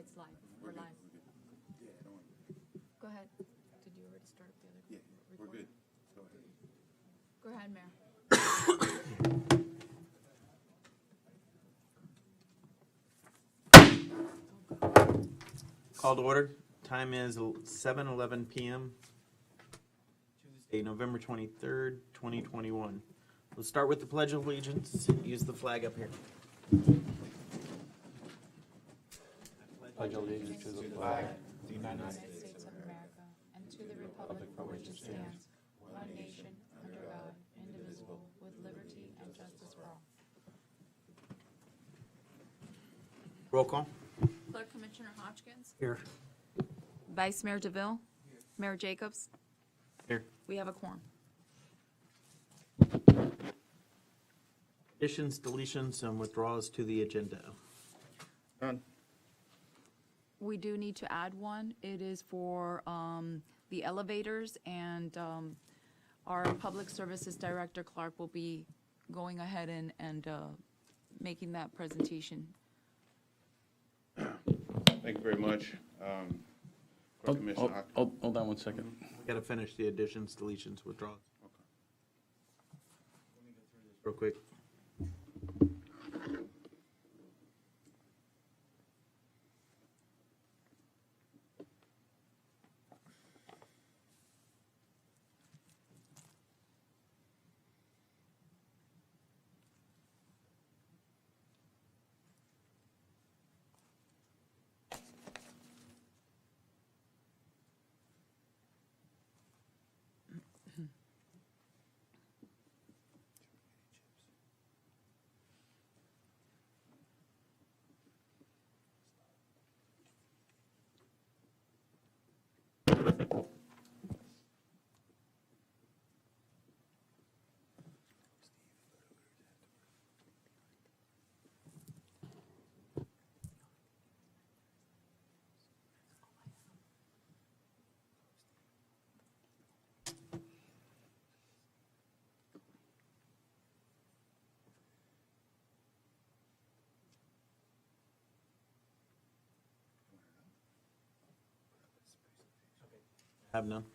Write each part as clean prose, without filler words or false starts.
It's live. We're live. Go ahead. Did you already start the other? Yeah, we're good. Go ahead. Go ahead, Mayor. Call to order. Time is 7:11 p.m. Tuesday, November 23rd, 2021. We'll start with the Pledge of Allegiance. Use the flag up here. Pledge allegiance to the flag of the United States of America, and to the republic for which it stands, one nation, under God, indivisible, with liberty and justice for all. Roll call. Clerk Commissioner Hodgkins. Here. Vice Mayor DeVille. Mayor Jacobs. Here. We have a quorum. Additions, deletions, and withdrawals to the agenda. None. We do need to add one. It is for the elevators, and our Public Services Director, Clark, will be going ahead and making that presentation. Thank you very much. Clerk Commissioner Hopkins. Hold on one second. Got to finish the additions, deletions, withdrawals. Real quick. Have none.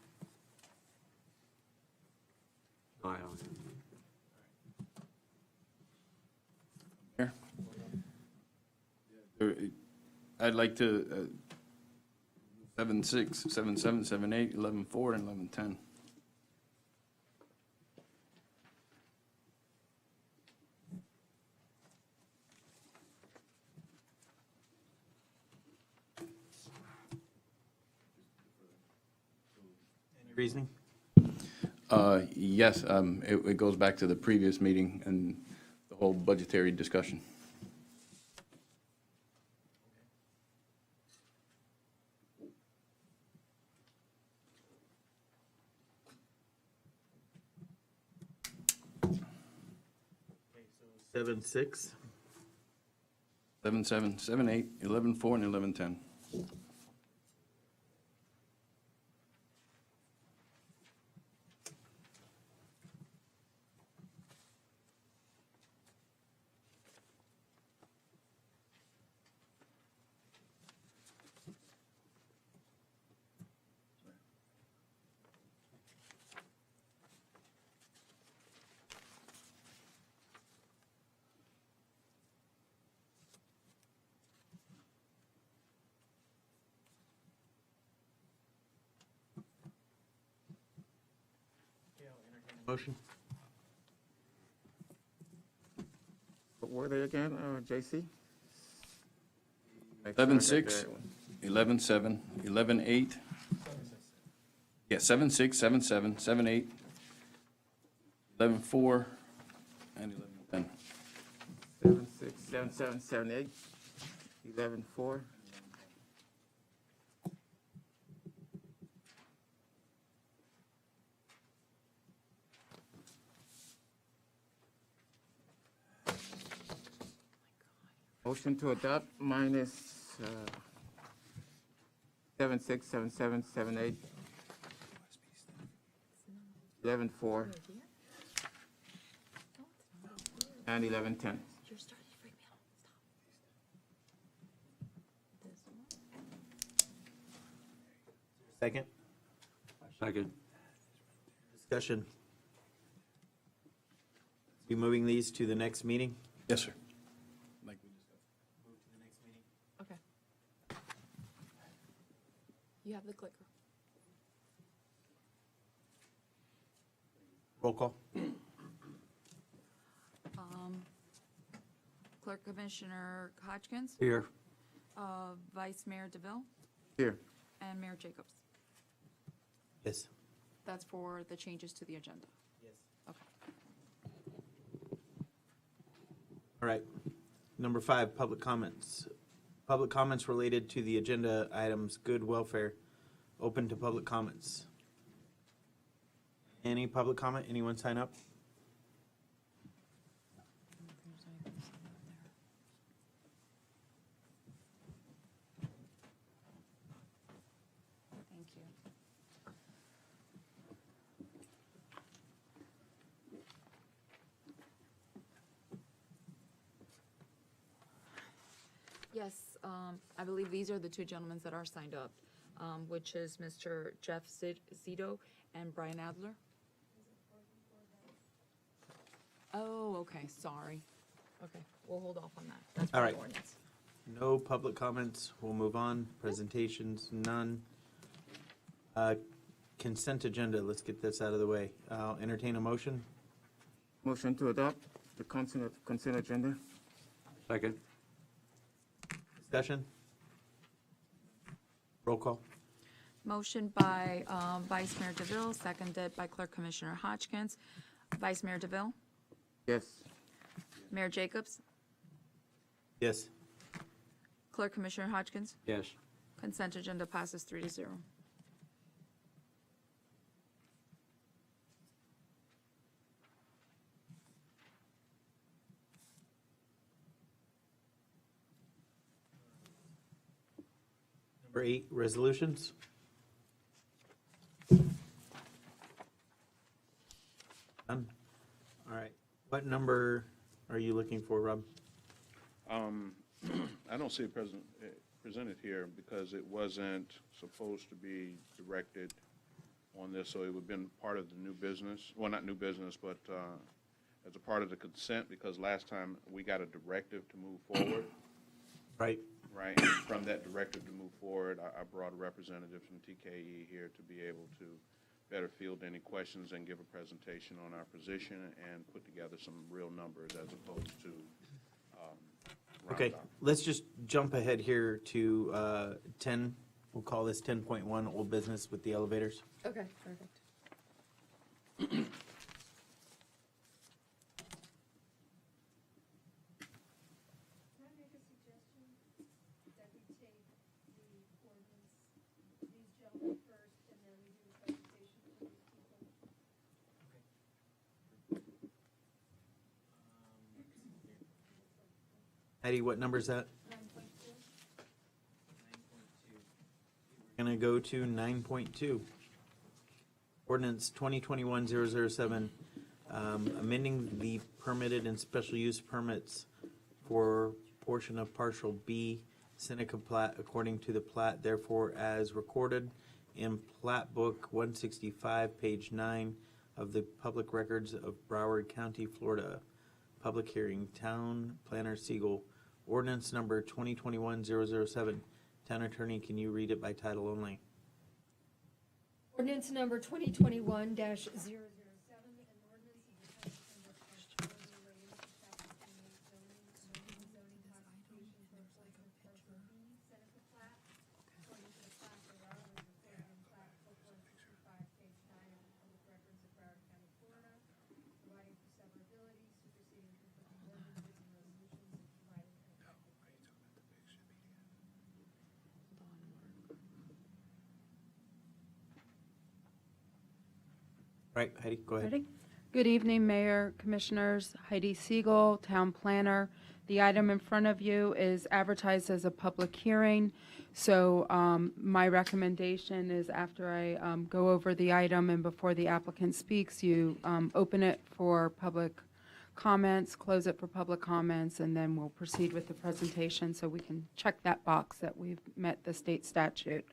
Here. I'd like to 7-6, 7-7, 7-8, 11-4, and 11-10. Reasoning? Yes, it goes back to the previous meeting and the whole budgetary discussion. Seven, 6. 7-7, 7-8, 11-4, and 11-10. Motion? What were they again, JC? 7-6, 11-7, 11-8. Yeah, 7-6, 7-7, 7-8, 11-4, and 11-10. 7-6, 7-7, 7-8, 11-4. Motion to adopt minus 7-6, 7-7, 7-8, 11-4, and 11-10. You're starting to freak me out. Stop. This one. Second? Second. Discussion. Be moving these to the next meeting? Yes, sir. Like we discussed. Move to the next meeting. Okay. You have the clicker. Roll call. Clerk Commissioner Hodgkins, Here. Vice Mayor DeVille, Here. and Mayor Jacobs. Yes. That's for the changes to the agenda. Yes. Okay. All right. Number 5, public comments. Public comments related to the agenda items, good welfare, open to public comments. Any public comment? Anyone sign up? Thank you. Yes, I believe these are the two gentlemen that are signed up, which is Mr. Jeff Zito and Brian Adler. Oh, okay, sorry. Okay, we'll hold off on that. That's for All the right. ordinance. No public comments. We'll move on. Presentations, none. Consent agenda. Let's get this out of the way. I'll entertain a motion. Motion to adopt the consent agenda. Second. Discussion? Roll call. Motion by Vice Mayor DeVille, seconded by Clerk Commissioner Hodgkins. Vice Mayor DeVille, Yes. Mayor Jacobs, Yes. Clerk Commissioner Hodgkins. Yes. Consent agenda passes 3-0. Number 8, resolutions. None. All right. What number are you looking for, Rob? I don't see it presented here because it wasn't supposed to be directed on this, so it would have been part of the new business. Well, not new business, but as a part of the consent, because last time we got a directive to move forward, Right. right? And from that directive to move forward, I brought a representative from TKE here to be able to better field any questions and give a presentation on our position and put together some real numbers as opposed to Okay, round up. let's just jump ahead here to 10. We'll call this 10.1, old business with the elevators. Okay, perfect. Can I make a suggestion that we take the ordinance, these gentlemen first, and then we do the presentation for these people? Heidi, what number is that? 9.2? We're gonna go to 9.2. Ordinance 2021-007, amending the permitted and special use permits for portion of partial B Seneca plat according to the plat, therefore as recorded in plat book 165, page 9 of the public records of Broward County, Florida. Public hearing, Town Planner Siegel. Ordinance number 2021-007. Town Attorney, can you read it by title only? Ordinance number 2021-007, an ordinance of the Township of Pembroke, Florida, relating to chapter 28 zoning classification for portion of parcel B, Seneca plat, according to the plat thereof as recorded in plat book 165, page 9 of the public records of Broward County, Florida, providing for severability, superseding conflicting ordinances and resolutions, and providing an effective date. Right, Heidi, go ahead. Ready? Good evening, Mayor, Commissioners. Heidi Siegel, Town Planner. The item in front of you is advertised as a public hearing. So my recommendation is after I go over the item and before the applicant speaks, you open it for public comments, close it for public comments, and then we'll proceed with the presentation so we can check that box that we've met the state statute.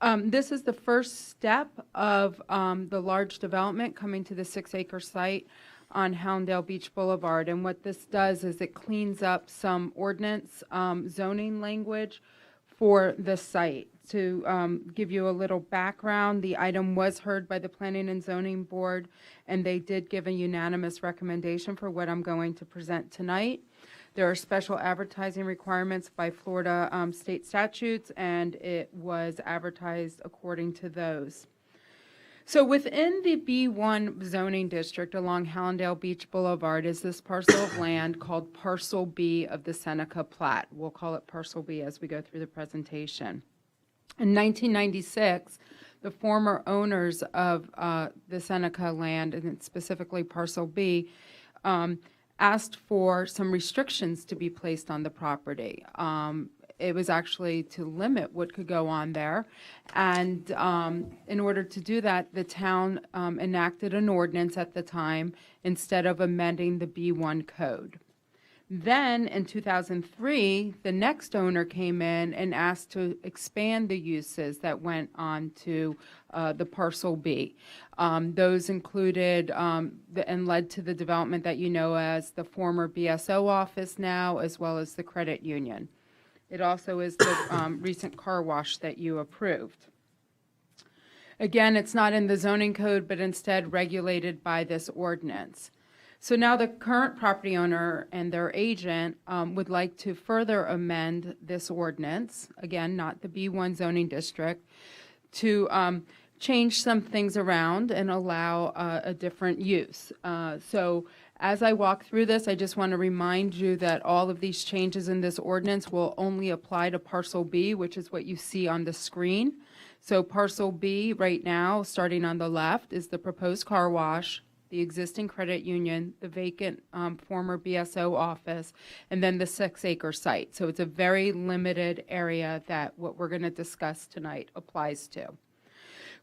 This is the first step of the large development coming to the 6-acre site on Houndale Beach Boulevard. And what this does is it cleans up some ordinance zoning language for the site. To give you a little background, the item was heard by the Planning and Zoning Board, and they did give a unanimous recommendation for what I'm going to present tonight. There are special advertising requirements by Florida state statutes, and it was advertised according to those. So within the B1 zoning district along Hallandale Beach Boulevard is this parcel of land called Parcel B of the Seneca Plat. We'll call it Parcel B as we go through the presentation. In 1996, the former owners of the Seneca land, and specifically Parcel B, asked for some restrictions to be placed on the property. It was actually to limit what could go on there. And in order to do that, the town enacted an ordinance at the time instead of amending the B1 code. Then in 2003, the next owner came in and asked to expand the uses that went on to the Parcel B. Those included and led to the development that you know as the former BSO office now, as well as the credit union. It also is the recent car wash that you approved. Again, it's not in the zoning code, but instead regulated by this ordinance. So now the current property owner and their agent would like to further amend this ordinance, again, not the B1 zoning district, to change some things around and allow a different use. So as I walk through this, I just want to remind you that all of these changes in this ordinance will only apply to Parcel B, which is what you see on the screen. So Parcel B right now, starting on the left, is the proposed car wash, the existing credit union, the vacant former BSO office, and then the 6-acre site. So it's a very limited area that what we're going to discuss tonight applies to.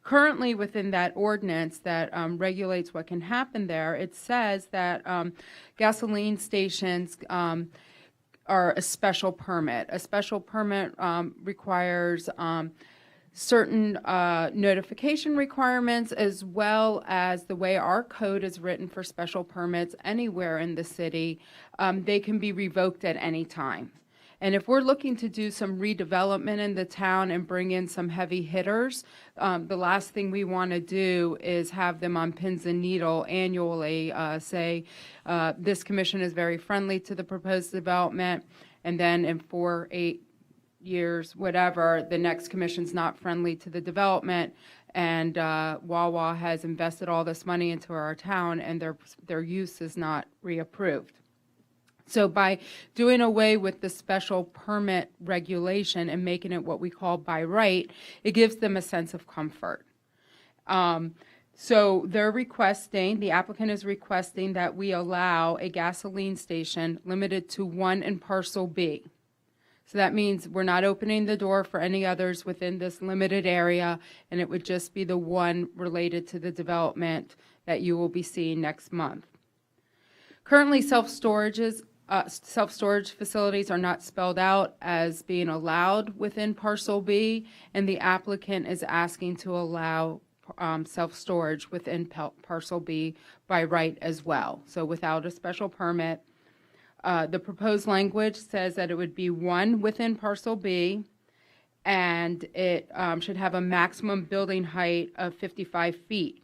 Currently within that ordinance that regulates what can happen there, it says that gasoline stations are a special permit. A special permit requires certain notification requirements, as well as the way our code is written for special permits anywhere in the city. They can be revoked at any time. And if we're looking to do some redevelopment in the town and bring in some heavy hitters, the last thing we want to do is have them on pins and needle annually, say, this commission is very friendly to the proposed development, and then in 4, 8 years, whatever, the next commission's not friendly to the development, and Wawa has invested all this money into our town, and their use is not reapproved. So by doing away with the special permit regulation and making it what we call by right, it gives them a sense of comfort. So they're requesting, the applicant is requesting that we allow a gasoline station limited to one in Parcel B. So that means we're not opening the door for any others within this limited area, and it would just be the one related to the development that you will be seeing next month. Currently, self-storage facilities are not spelled out as being allowed within Parcel B, and the applicant is asking to allow self-storage within Parcel B by right as well, so without a special permit. The proposed language says that it would be one within Parcel B, and it should have a maximum building height of 55 feet.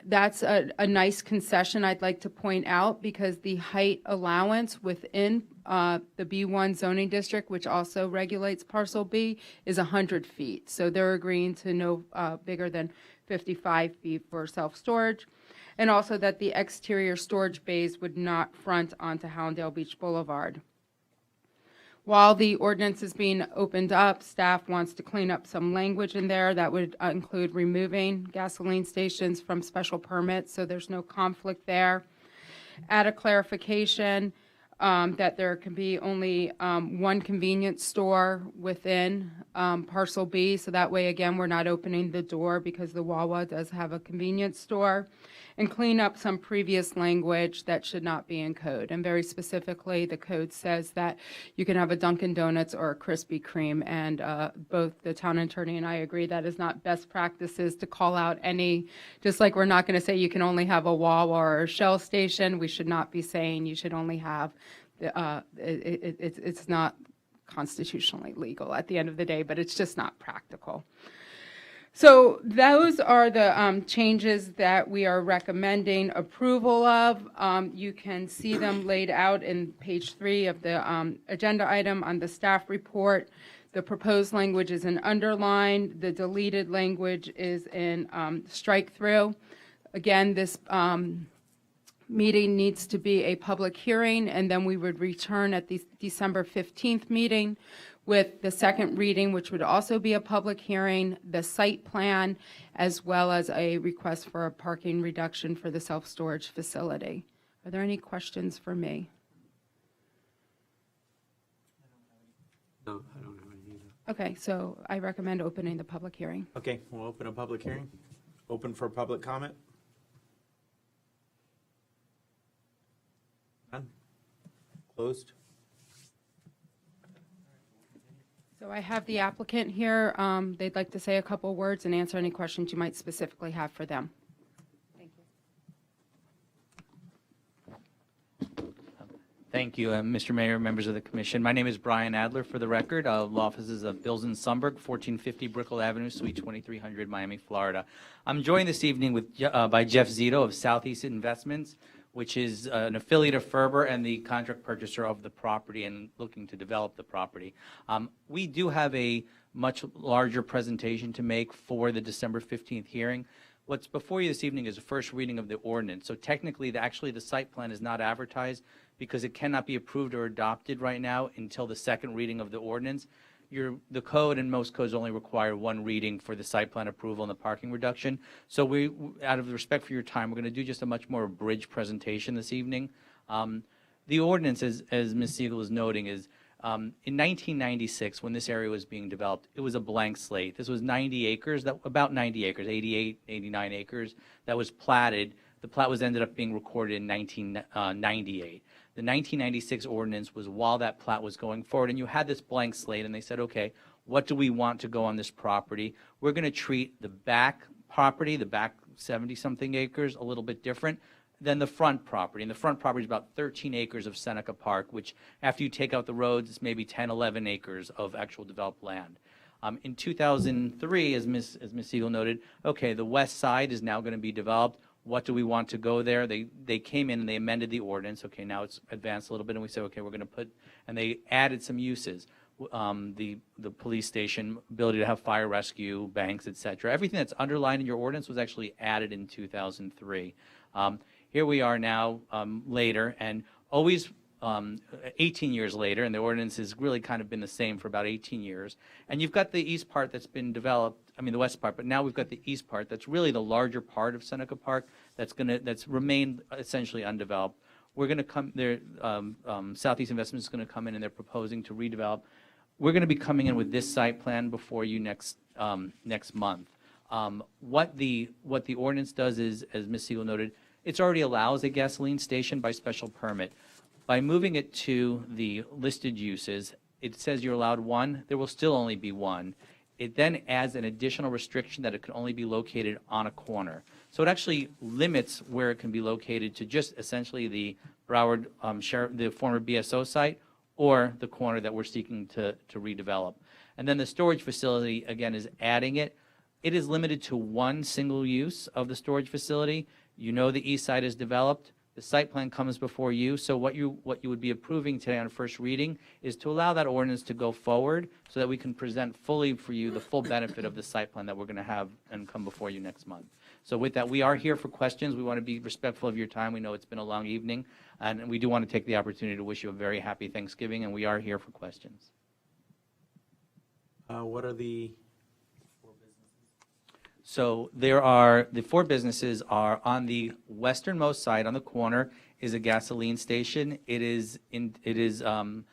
That's a nice concession I'd like to point out, because the height allowance within the B1 zoning district, which also regulates Parcel B, is 100 feet. So they're agreeing to no bigger than 55 feet for self-storage, and also that the exterior storage bays would not front onto Hallandale Beach Boulevard. While the ordinance is being opened up, staff wants to clean up some language in there that would include removing gasoline stations from special permits, so there's no conflict there. Add a clarification that there can be only one convenience store within Parcel B, so that way, again, we're not opening the door, because the Wawa does have a convenience store. and clean up some previous language that should not be in code. And very specifically, the code says that you can have a Dunkin' Donuts or a Krispy Kreme, and both the town attorney and I agree that is not best practices to call out any, just like we're not going to say you can only have a Wawa or a Shell station, we should not be saying you should only have, it's not constitutionally legal at the end of the day, but it's just not practical. So those are the changes that we are recommending approval of. You can see them laid out in page 3 of the agenda item on the staff report. The proposed language is in underline. The deleted language is in strike through. Again, this meeting needs to be a public hearing, and then we would return at the December 15th meeting with the second reading, which would also be a public hearing, the site plan, as well as a request for a parking reduction for the self-storage facility. Are there any questions for me? No, I don't have any either. Okay, so I recommend opening the public hearing. Okay, we'll open a public hearing. Open for public comment. None? Closed? So I have the applicant here. They'd like to say a couple words and answer any questions you might specifically have for them. Thank you. Thank you, Mr. Mayor, members of the commission. My name is Brian Adler, for the record. Law offices of Bills and Sundberg, 1450 Brickell Avenue, Suite 2300, Miami, Florida. I'm joined this evening with by Jeff Zito of Southeast Investments, which is an affiliate of Ferber and the contract purchaser of the property and looking to develop the property. We do have a much larger presentation to make for the December 15th hearing. What's before you this evening is a first reading of the ordinance. So technically, actually, the site plan is not advertised because it cannot be approved or adopted right now until the second reading of the ordinance. The code and most codes only require one reading for the site plan approval and the parking reduction. So we, out of respect for your time, we're going to do just a much more abridged presentation this evening. The ordinance, as Ms. Siegel was noting, is in 1996, when this area was being developed, it was a blank slate. This was 90 acres, about 90 acres, 88, 89 acres, that was platted. The plat was ended up being recorded in 1998. The 1996 ordinance was while that plat was going forward, and you had this blank slate, and they said, okay, what do we want to go on this property? We're going to treat the back property, the back 70-something acres, a little bit different than the front property. And the front property is about 13 acres of Seneca Park, which after you take out the roads, it's maybe 10, 11 acres of actual developed land. In 2003, as Ms. Siegel noted, okay, the west side is now going to be developed. What do we want to go there? They came in and they amended the ordinance. Okay, now it's advanced a little bit, and we said, okay, we're going to put, and they added some uses. The police station, ability to have fire rescue, banks, et cetera. Everything that's underlined in your ordinance was actually added in 2003. Here we are now later, and always 18 years later, and the ordinance has really kind of been the same for about 18 years. And you've got the east part that's been developed, I mean the west part, but now we've got the east part that's really the larger part of Seneca Park that's remained essentially undeveloped. We're going to come there, Southeast Investments is going to come in and they're proposing to redevelop. We're going to be coming in with this site plan before you next month. What the ordinance does is, as Ms. Siegel noted, it already allows a gasoline station by special permit. By moving it to the listed uses, it says you're allowed one. There will still only be one. It then adds an additional restriction that it can only be located on a corner. So it actually limits where it can be located to just essentially the Broward, the former BSO site, or the corner that we're seeking to redevelop. And then the storage facility, again, is adding it. It is limited to one single use of the storage facility. You know the east side is developed. The site plan comes before you, so what you would be approving today on first reading is to allow that ordinance to go forward so that we can present fully for you the full benefit of the site plan that we're going to have and come before you next month. So with that, we are here for questions. We want to be respectful of your time. We know it's been a long evening, and we do want to take the opportunity to wish you a very happy Thanksgiving, and we are here for questions. What are the So the four businesses are on the westernmost side, on the corner, is a gasoline station. It is going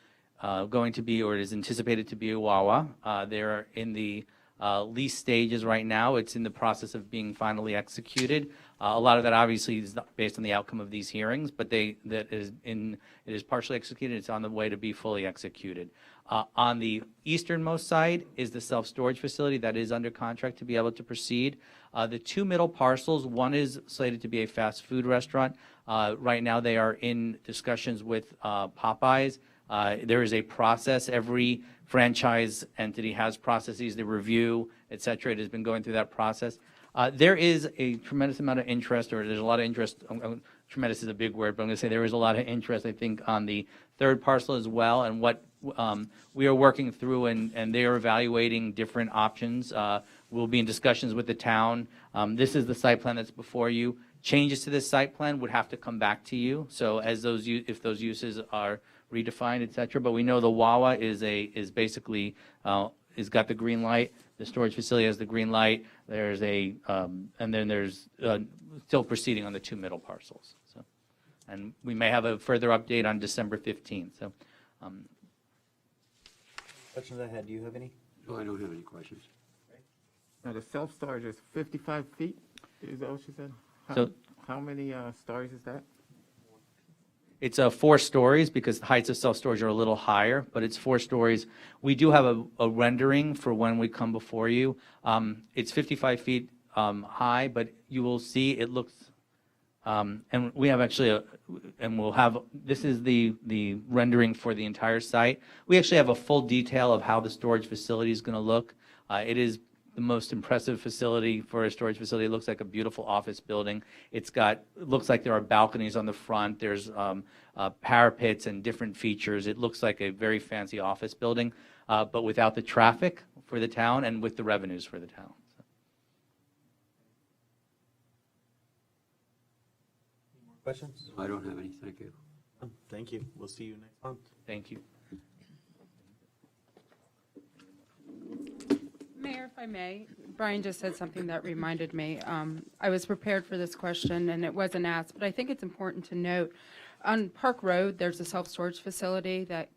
to be, or it is anticipated to be, a Wawa. They're in the lease stages right now. It's in the process of being finally executed. A lot of that obviously is not based on the outcome of these hearings, but it is partially executed. It's on the way to be fully executed. On the easternmost side is the self-storage facility that is under contract to be able to proceed. The two middle parcels, one is slated to be a fast food restaurant. Right now they are in discussions with Popeyes. There is a process. Every franchise entity has processes, the review, et cetera. It has been going through that process. There is a tremendous amount of interest, or there's a lot of interest. Tremendous is a big word, but I'm going to say there is a lot of interest, I think, on the third parcel as well. And what we are working through, and they are evaluating different options. We'll be in discussions with the town. This is the site plan that's before you. Changes to this site plan would have to come back to you. So as those, if those uses are redefined, et cetera. But we know the Wawa is basically has got the green light. The storage facility has the green light. There's and then there's still proceeding on the two middle parcels. So, and we may have a further update on December 15th. So, Questions I had, do you have any? No, I don't have any questions. Now, the self-storage is 55 feet? Is that what you said? How many stories is that? it's 4 stories because the heights of self-storage are a little higher, but it's 4 stories. We do have a rendering for when we come before you. It's 55 feet high, but you will see it looks, and we have actually and we'll have, this is the rendering for the entire site. We actually have a full detail of how the storage facility is going to look. It is the most impressive facility for a storage facility. It looks like a beautiful office building. It looks like there are balconies on the front. There's parapets and different features. It looks like a very fancy office building, but without the traffic for the town and with the revenues for the town. Questions? I don't have any, thank you. Thank you. We'll see you next month. Thank you. Mayor, if I may, Brian just said something that reminded me. I was prepared for this question, and it wasn't asked, but I think it's important to note, on Park Road, there's a self-storage facility that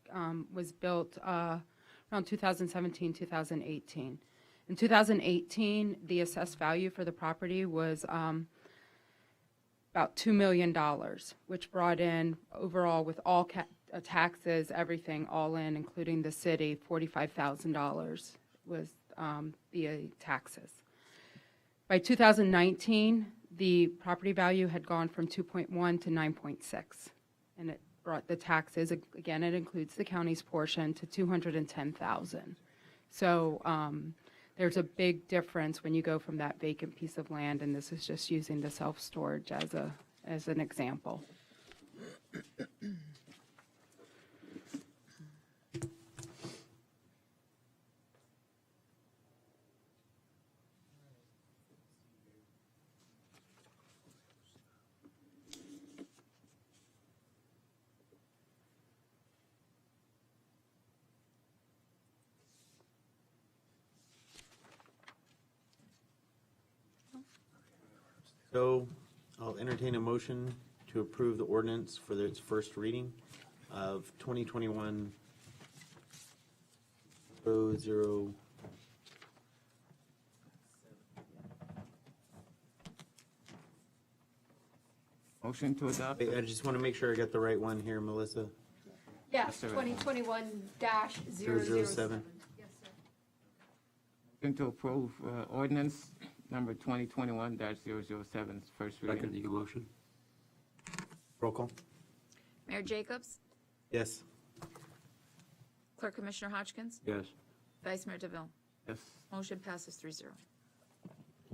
was built around 2017, 2018. In 2018, the assessed value for the property was about $2 million, which brought in overall with all taxes, everything all in, including the city, $45,000 was the taxes. By 2019, the property value had gone from 2.1 to 9.6, and it brought the taxes, again, it includes the county's portion, to $210,000. So there's a big difference when you go from that vacant piece of land, and this is just using the self-storage as an example. So I'll entertain a motion to approve the ordinance for its first reading of 2021 00. Motion to adopt. I just want to make sure I got the right one here, Melissa. Yeah, sir. 2021-007. 007. Yes, sir. Motion to approve ordinance number 2021-007, first reading. Second the motion? Roll call. Mayor Jacobs? Yes. Clerk Commissioner Hodgkins? Yes. Vice Mayor DeVille? Yes. Motion passes 3-0.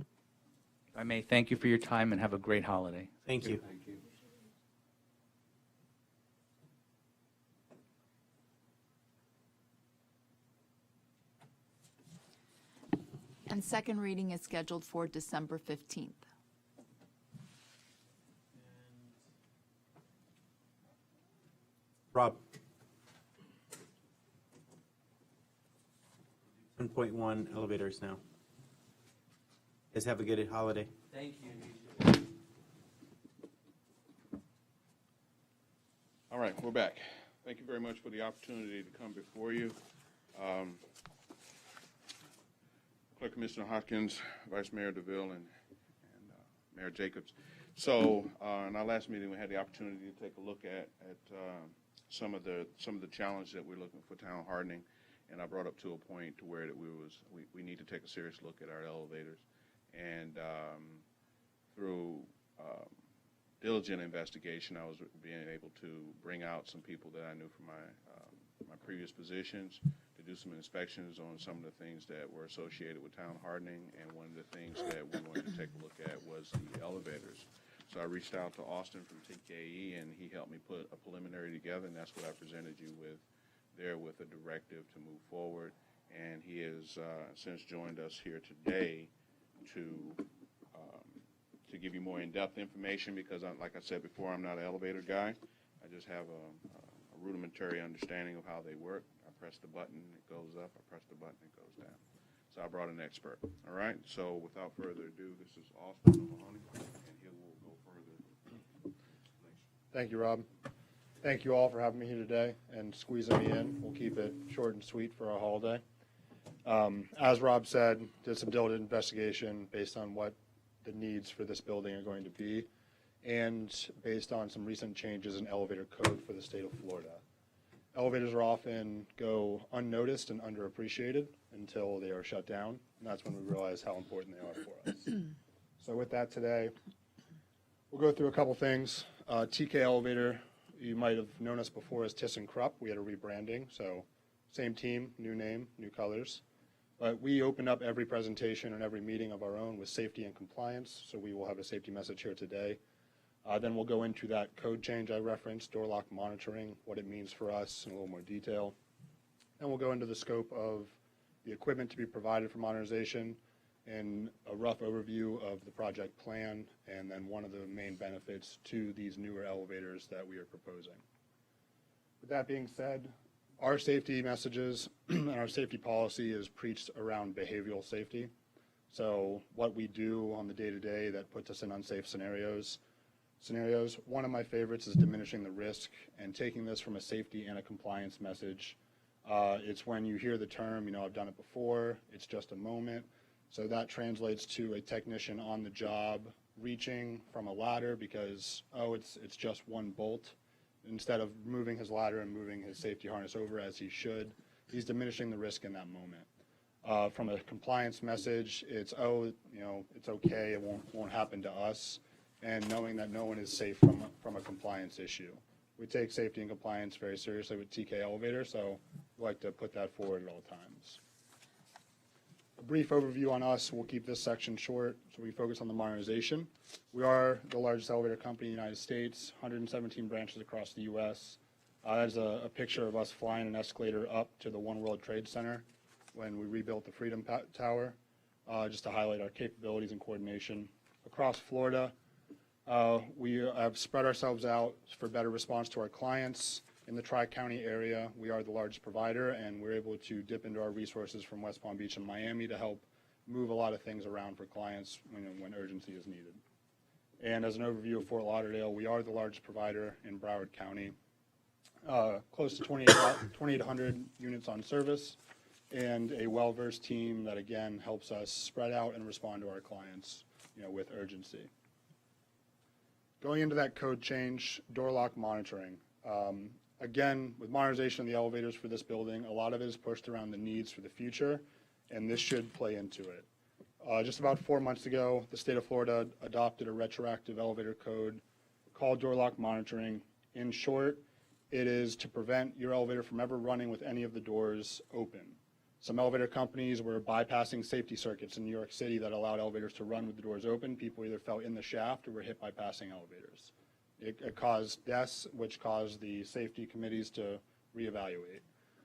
If I may thank you for your time and have a great holiday. Thank you. Thank you. And second reading is scheduled for December 15th. Rob. 1.1 elevators now. Guys have a good holiday. Thank you. All right, we're back. Thank you very much for the opportunity to come before you. Clerk Commissioner Hopkins, Vice Mayor DeVille, and Mayor Jacobs. So in our last meeting, we had the opportunity to take a look at some of the challenges that we're looking for town hardening, and I brought up to a point to where that we need to take a serious look at our elevators, and through diligent investigation, I was being able to bring out some people that I knew from my previous positions to do some inspections on some of the things that were associated with town hardening, and one of the things that we wanted to take a look at was the elevators. So I reached out to Austin from TKE, and he helped me put a preliminary together, and that's what I presented you with there, with a directive to move forward. And he has since joined us here today to give you more in-depth information, because, like I said before, I'm not an elevator guy. I just have a rudimentary understanding of how they work. I press the button, it goes up. I press the button, it goes down. So I brought an expert. All right? So without further ado, this is Austin Mahoney, and he will go further. Thank you, Rob. Thank you all for having me here today and squeezing me in. We'll keep it short and sweet for our holiday. As Rob said, did some diligent investigation based on what the needs for this building are going to be, and based on some recent changes in elevator code for the state of Florida. Elevators are often go unnoticed and underappreciated until they are shut down, and that's when we realize how important they are for us. So with that today, we'll go through a couple things. TK Elevator, you might have known us before as ThyssenKrupp. We had a rebranding, so same team, new name, new colors. But we open up every presentation and every meeting of our own with safety and compliance, so we will have a safety message here today. Then we'll go into that code change I referenced, door lock monitoring, what it means for us in a little more detail. Then we'll go into the scope of the equipment to be provided for modernization and a rough overview of the project plan, and then one of the main benefits to these newer elevators that we are proposing. With that being said, our safety messages and our safety policy is preached around behavioral safety. So what we do on the day-to-day that puts us in unsafe scenarios. One of my favorites is diminishing the risk, and taking this from a safety and a compliance message. It's when you hear the term, I've done it before, it's just a moment. So that translates to a technician on the job reaching from a ladder because, it's just one bolt. Instead of moving his ladder and moving his safety harness over as he should, he's diminishing the risk in that moment. From a compliance message, it's it's okay, it won't happen to us, and knowing that no one is safe from a compliance issue. We take safety and compliance very seriously with TK Elevator, so we like to put that forward at all times. A brief overview on us. We'll keep this section short, so we focus on the modernization. We are the largest elevator company in the United States, 117 branches across the U.S. That's a picture of us flying an escalator up to the One World Trade Center when we rebuilt the Freedom Tower, just to highlight our capabilities and coordination. Across Florida, we have spread ourselves out for better response to our clients. In the Tri-County area, we are the largest provider, and we're able to dip into our resources from West Palm Beach and Miami to help move a lot of things around for clients when urgency is needed. And as an overview of Fort Lauderdale, we are the largest provider in Broward County. Close to 2,800 units on service, and a well-versed team that, again, helps us spread out and respond to our clients with urgency. Going into that code change, door lock monitoring. Again, with modernization of the elevators for this building, a lot of it is pushed around the needs for the future, and this should play into it. Just about 4 months ago, the state of Florida adopted a retroactive elevator code called door lock monitoring. In short, it is to prevent your elevator from ever running with any of the doors open. Some elevator companies were bypassing safety circuits in New York City that allowed elevators to run with the doors open. People either fell in the shaft or were hit by passing elevators. It caused deaths, which caused the safety committees to reevaluate.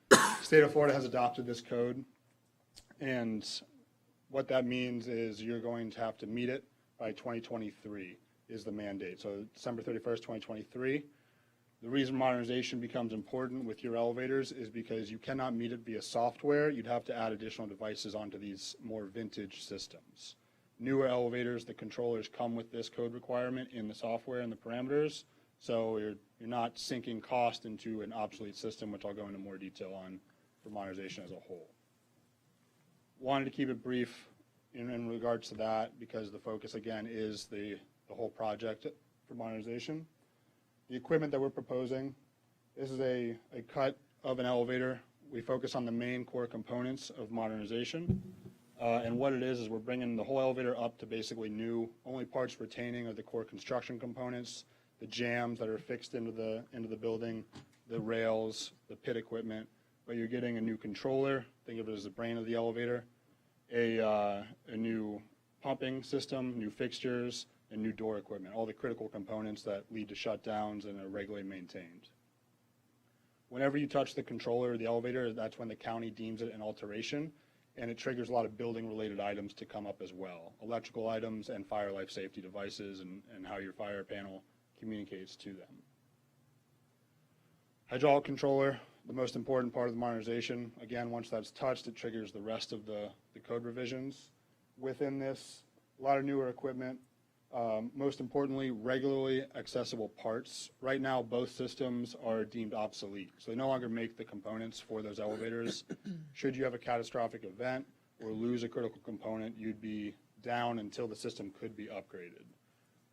The state of Florida has adopted this code, and what that means is you're going to have to meet it by 2023 is the mandate. So December 31st, 2023. The reason modernization becomes important with your elevators is because you cannot meet it via software. You'd have to add additional devices onto these more vintage systems. Newer elevators, the controllers come with this code requirement in the software and the parameters, so you're not sinking cost into an obsolete system, which I'll go into more detail on for modernization as a whole. Wanted to keep it brief. in regards to that, because the focus again is the whole project for modernization. The equipment that we're proposing, this is a cut of an elevator. We focus on the main core components of modernization. And what it is we're bringing the whole elevator up to basically new, only parts retaining are the core construction components, the jams that are fixed into the building, the rails, the pit equipment, but you're getting a new controller, think of it as the brain of the elevator, a new pumping system, new fixtures, and new door equipment, all the critical components that lead to shutdowns and are regularly maintained. Whenever you touch the controller or the elevator, that's when the county deems it an alteration, and it triggers a lot of building-related items to come up as well, electrical items and fire life safety devices and how your fire panel communicates to them. Hydraulic controller, the most important part of the modernization. Again, once that's touched, it triggers the rest of the code revisions. Within this, a lot of newer equipment. Most importantly, regularly accessible parts. Right now, both systems are deemed obsolete, so they no longer make the components for those elevators. Should you have a catastrophic event or lose a critical component, you'd be down until the system could be upgraded.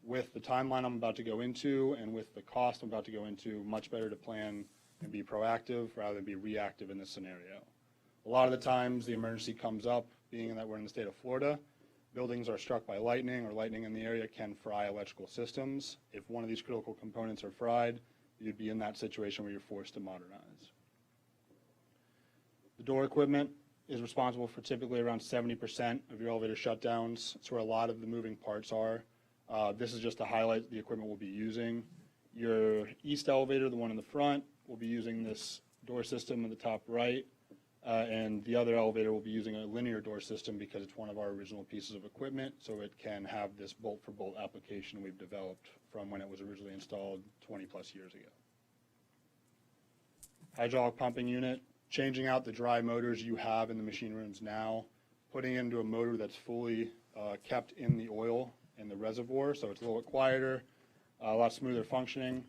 With the timeline I'm about to go into and with the cost I'm about to go into, much better to plan and be proactive rather than be reactive in this scenario. A lot of the times the emergency comes up, being that we're in the state of Florida, buildings are struck by lightning or lightning in the area can fry electrical systems. If one of these critical components are fried, you'd be in that situation where you're forced to modernize. The door equipment is responsible for typically around 70% of your elevator shutdowns. It's where a lot of the moving parts are. This is just to highlight the equipment we'll be using. Your east elevator, the one in the front, will be using this door system in the top right. And the other elevator will be using a linear door system because it's one of our original pieces of equipment, so it can have this bolt-for-bolt application we've developed from when it was originally installed 20 plus years ago. Hydraulic pumping unit, changing out the dry motors you have in the machine rooms now, putting into a motor that's fully kept in the oil and the reservoir, so it's a little bit quieter, a lot smoother functioning.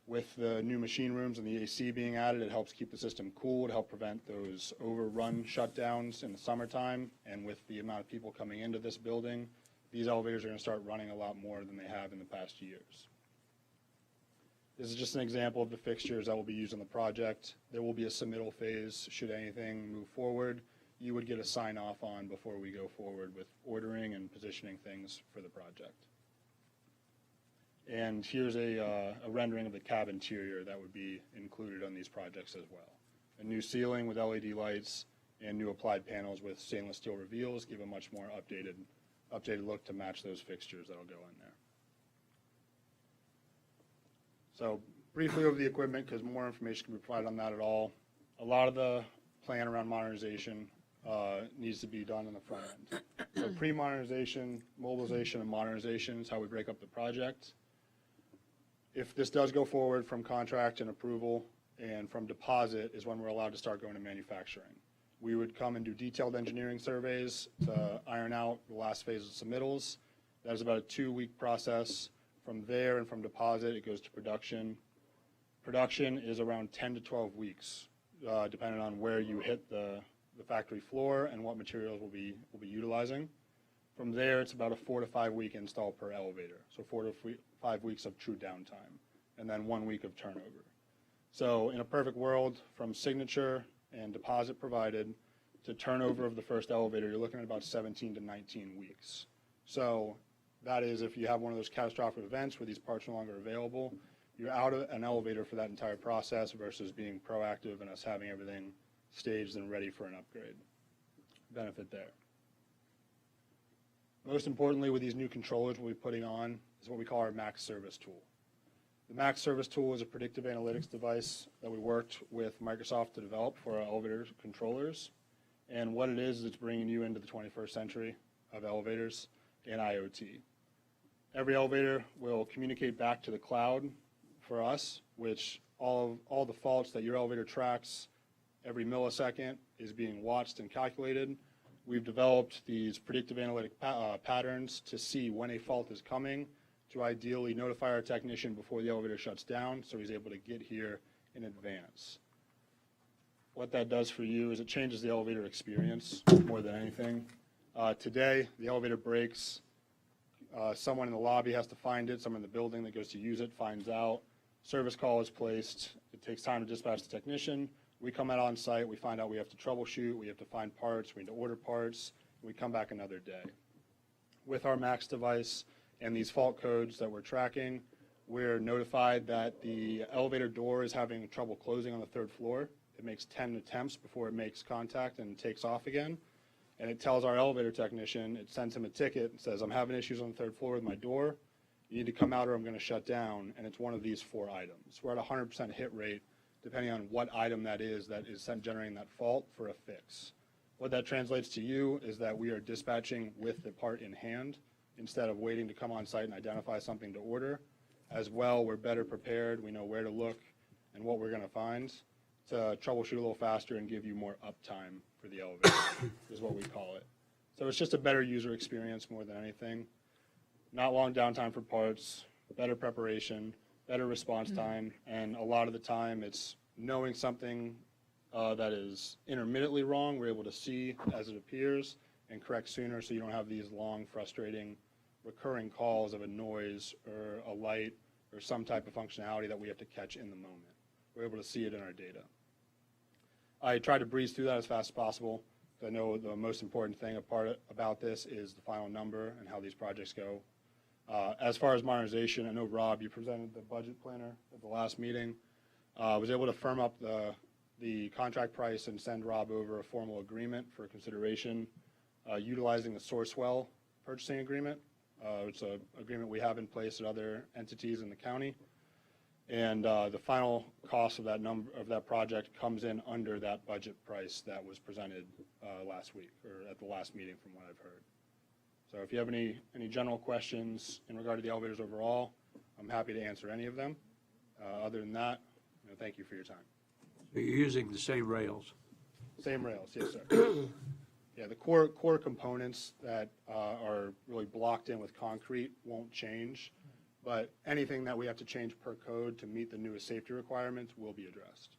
With the new machine rooms and the AC being added, it helps keep the system cool, to help prevent those overrun shutdowns in the summertime. And with the amount of people coming into this building, these elevators are going to start running a lot more than they have in the past years. This is just an example of the fixtures that will be used in the project. There will be a submittal phase. Should anything move forward, you would get a sign off on before we go forward with ordering and positioning things for the project. And here's a rendering of the cab interior that would be included on these projects as well. A new ceiling with LED lights and new applied panels with stainless steel reveals give a much more updated look to match those fixtures that'll go in there. So briefly over the equipment, because more information can be provided on that at all. A lot of the plan around modernization needs to be done in the front end. So pre-modernization, mobilization, and modernization is how we break up the project. If this does go forward from contract and approval and from deposit is when we're allowed to start going to manufacturing. We would come and do detailed engineering surveys to iron out the last phase of submittals. That is about a 2-week process. From there and from deposit, it goes to production. Production is around 10 to 12 weeks, depending on where you hit the factory floor and what materials we'll be utilizing. From there, it's about a 4 to 5 week install per elevator. So 4 to 5 weeks of true downtime, and then 1 week of turnover. So in a perfect world, from signature and deposit provided to turnover of the first elevator, you're looking at about 17 to 19 weeks. So that is if you have one of those catastrophic events where these parts are no longer available, you're out of an elevator for that entire process versus being proactive and us having everything staged and ready for an upgrade. Benefit there. Most importantly, with these new controllers we'll be putting on is what we call our Max Service tool. The Max Service tool is a predictive analytics device that we worked with Microsoft to develop for our elevator controllers. And what it is it's bringing you into the 21st century of elevators and IoT. Every elevator will communicate back to the cloud for us, which all the faults that your elevator tracks every millisecond is being watched and calculated. We've developed these predictive analytic patterns to see when a fault is coming, to ideally notify our technician before the elevator shuts down so he's able to get here in advance. What that does for you is it changes the elevator experience more than anything. Today, the elevator breaks. Someone in the lobby has to find it. Someone in the building that goes to use it finds out. Service call is placed. It takes time to dispatch the technician. We come out on site. We find out we have to troubleshoot. We have to find parts. We need to order parts. We come back another day. With our MAX device and these fault codes that we're tracking, we're notified that the elevator door is having trouble closing on the 3rd floor. It makes 10 attempts before it makes contact and takes off again. And it tells our elevator technician, it sends him a ticket and says, I'm having issues on the 3rd floor with my door. You need to come out or I'm going to shut down. And it's one of these 4 items. We're at a 100% hit rate, depending on what item that is generating that fault for a fix. What that translates to you is that we are dispatching with the part in hand instead of waiting to come on site and identify something to order. As well, we're better prepared. We know where to look and what we're going to find to troubleshoot a little faster and give you more uptime for the elevator, is what we call it. So it's just a better user experience more than anything. Not long downtime for parts, better preparation, better response time, and a lot of the time it's knowing something that is intermittently wrong, we're able to see as it appears and correct sooner so you don't have these long, frustrating, recurring calls of a noise or a light or some type of functionality that we have to catch in the moment. We're able to see it in our data. I tried to breeze through that as fast as possible. I know the most important thing about this is the final number and how these projects go. As far as modernization, I know, Rob, you presented the budget planner at the last meeting. I was able to firm up the contract price and send Rob over a formal agreement for consideration utilizing the Sourcewell purchasing agreement. It's an agreement we have in place at other entities in the county. And the final cost of that project comes in under that budget price that was presented last week, or at the last meeting from what I've heard. So if you have any general questions in regard to the elevators overall, I'm happy to answer any of them. Other than that, thank you for your time. So you're using the same rails? Same rails, yes, sir. Yeah, the core components that are really blocked in with concrete won't change. But anything that we have to change per code to meet the newest safety requirements will be addressed.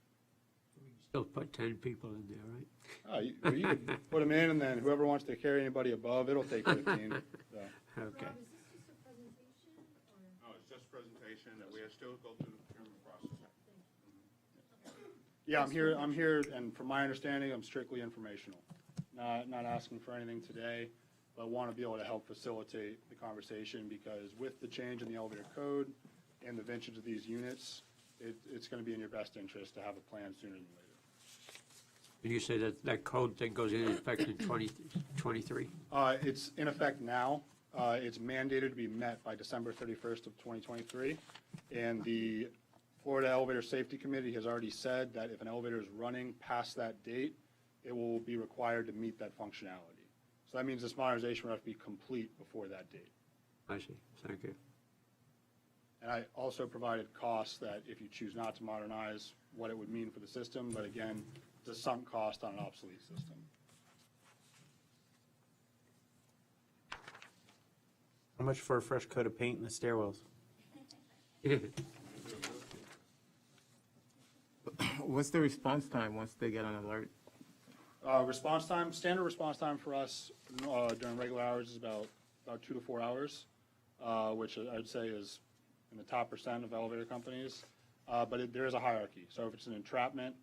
Still put 10 people in there, right? You can put them in, and then whoever wants to carry anybody above, it'll take 15. So. Okay. Rob, is this just a presentation, or? No, it's just presentation, that we still go through the procurement process. Yeah, I'm here, and from my understanding, I'm strictly informational. Not asking for anything today, but want to be able to help facilitate the conversation, because with the change in the elevator code and the vintage of these units, it's going to be in your best interest to have a plan sooner than later. And you say that code thing goes in effect in 2023? It's in effect now. It's mandated to be met by December 31st of 2023. And the Florida Elevator Safety Committee has already said that if an elevator is running past that date, it will be required to meet that functionality. So that means this modernization will have to be complete before that date. I see. Thank you. And I also provided costs that if you choose not to modernize, what it would mean for the system. But again, it's a sunk cost on an obsolete system. How much for a fresh coat of paint in the stairwells? What's the response time once they get an alert? Response time, standard response time for us during regular hours is about 2 to 4 hours, which I'd say is in the top % of elevator companies. But there is a hierarchy. So if it's an entrapment,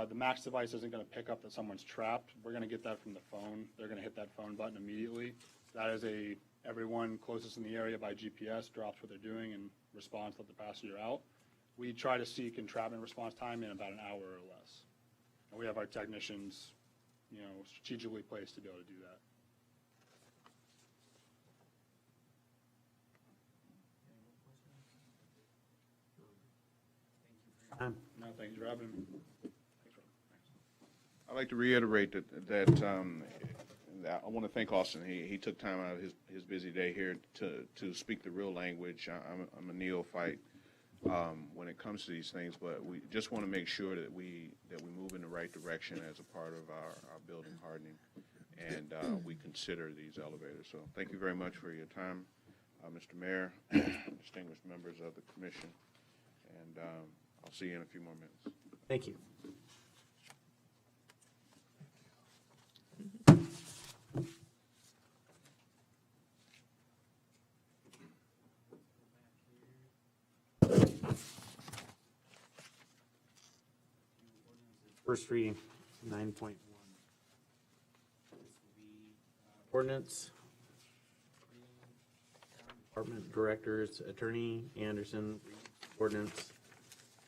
the MAX device isn't going to pick up that someone's trapped. We're going to get that from the phone. They're going to hit that phone button immediately. That is everyone closest in the area by GPS drops what they're doing and responds, let the passenger out. We try to seek entrapment response time in about an hour or less. And we have our technicians, strategically placed to be able to do that. No, thank you for having me. I'd like to reiterate that I want to thank Austin. He took time out of his busy day here to speak the real language. I'm a neophyte when it comes to these things, but we just want to make sure that we move in the right direction as a part of our building hardening, and we consider these elevators. So thank you very much for your time, Mr. Mayor, distinguished members of the commission, and I'll see you in a few more minutes. Thank you. First reading, 9.1. Ordinance. Department Directors, Attorney Anderson, ordinance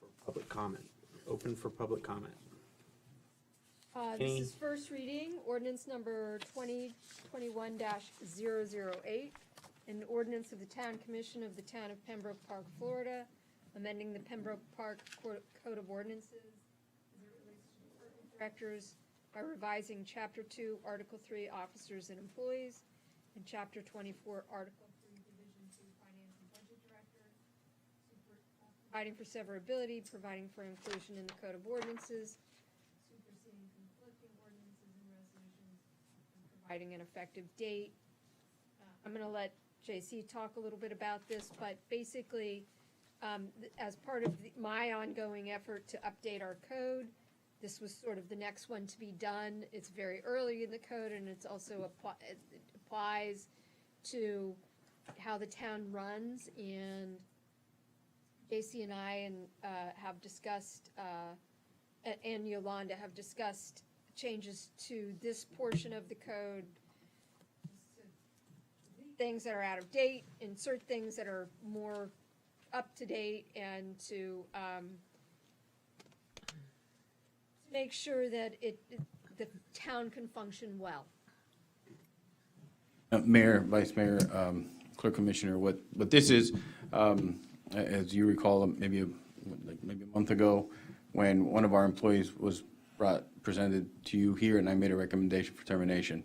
for public comment. Open for public comment. This is first reading, ordinance number 2021-008, an ordinance of the Town Commission of the Town of Pembroke Park, Florida, amending the Pembroke Park Code of Ordinances as it relates to department directors by revising Chapter 2, Article 3, Officers and Employees, and Chapter 24, Article 3, Division 2, Finance and Budget Director, providing for severability, providing for inclusion in the Code of Ordinances, superseding conflicting ordinances and resolutions, and providing an effective date. I'm going to let JC talk a little bit about this, but basically, as part of my ongoing effort to update our code, this was sort of the next one to be done. It's very early in the code, and it's also it applies to how the town runs. And JC and I have discussed, and Yolanda have discussed changes to this portion of the code, things that are out of date, insert things that are more up to date, and to make sure that the town can function well. Mayor, Vice Mayor, Clerk Commissioner, what this is, as you recall, maybe a month ago, when one of our employees was presented to you here, and I made a recommendation for termination.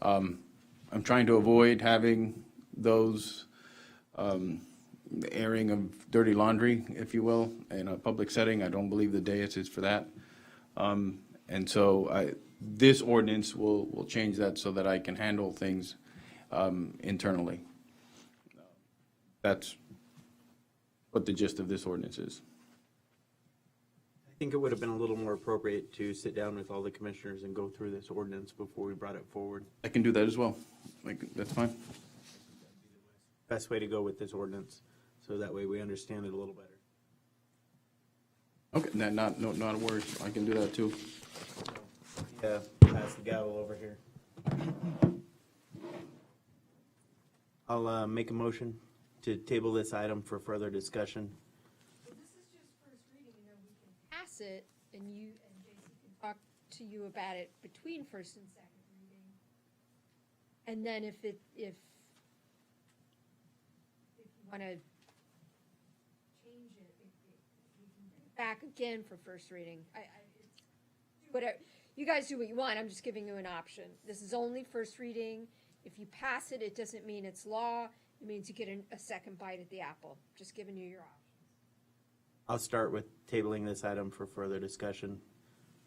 I'm trying to avoid having those airing of dirty laundry, if you will, in a public setting. I don't believe the dais is for that. And so this ordinance will change that so that I can handle things internally. That's what the gist of this ordinance is. I think it would have been a little more appropriate to sit down with all the commissioners and go through this ordinance before we brought it forward. I can do that as well. That's fine. Best way to go with this ordinance, so that way we understand it a little better. Okay, not a word. I can do that too. Yeah, pass the gavel over here. I'll make a motion to table this item for further discussion. Well, this is just first reading, and then we can pass it, and you and JC can talk to you about it between first and second reading. And then if you want to change it, we can bring it back again for first reading. It's whatever. You guys do what you want. I'm just giving you an option. This is only first reading. If you pass it, it doesn't mean it's law. It means you get a second bite at the apple. Just giving you your options. I'll start with tabling this item for further discussion,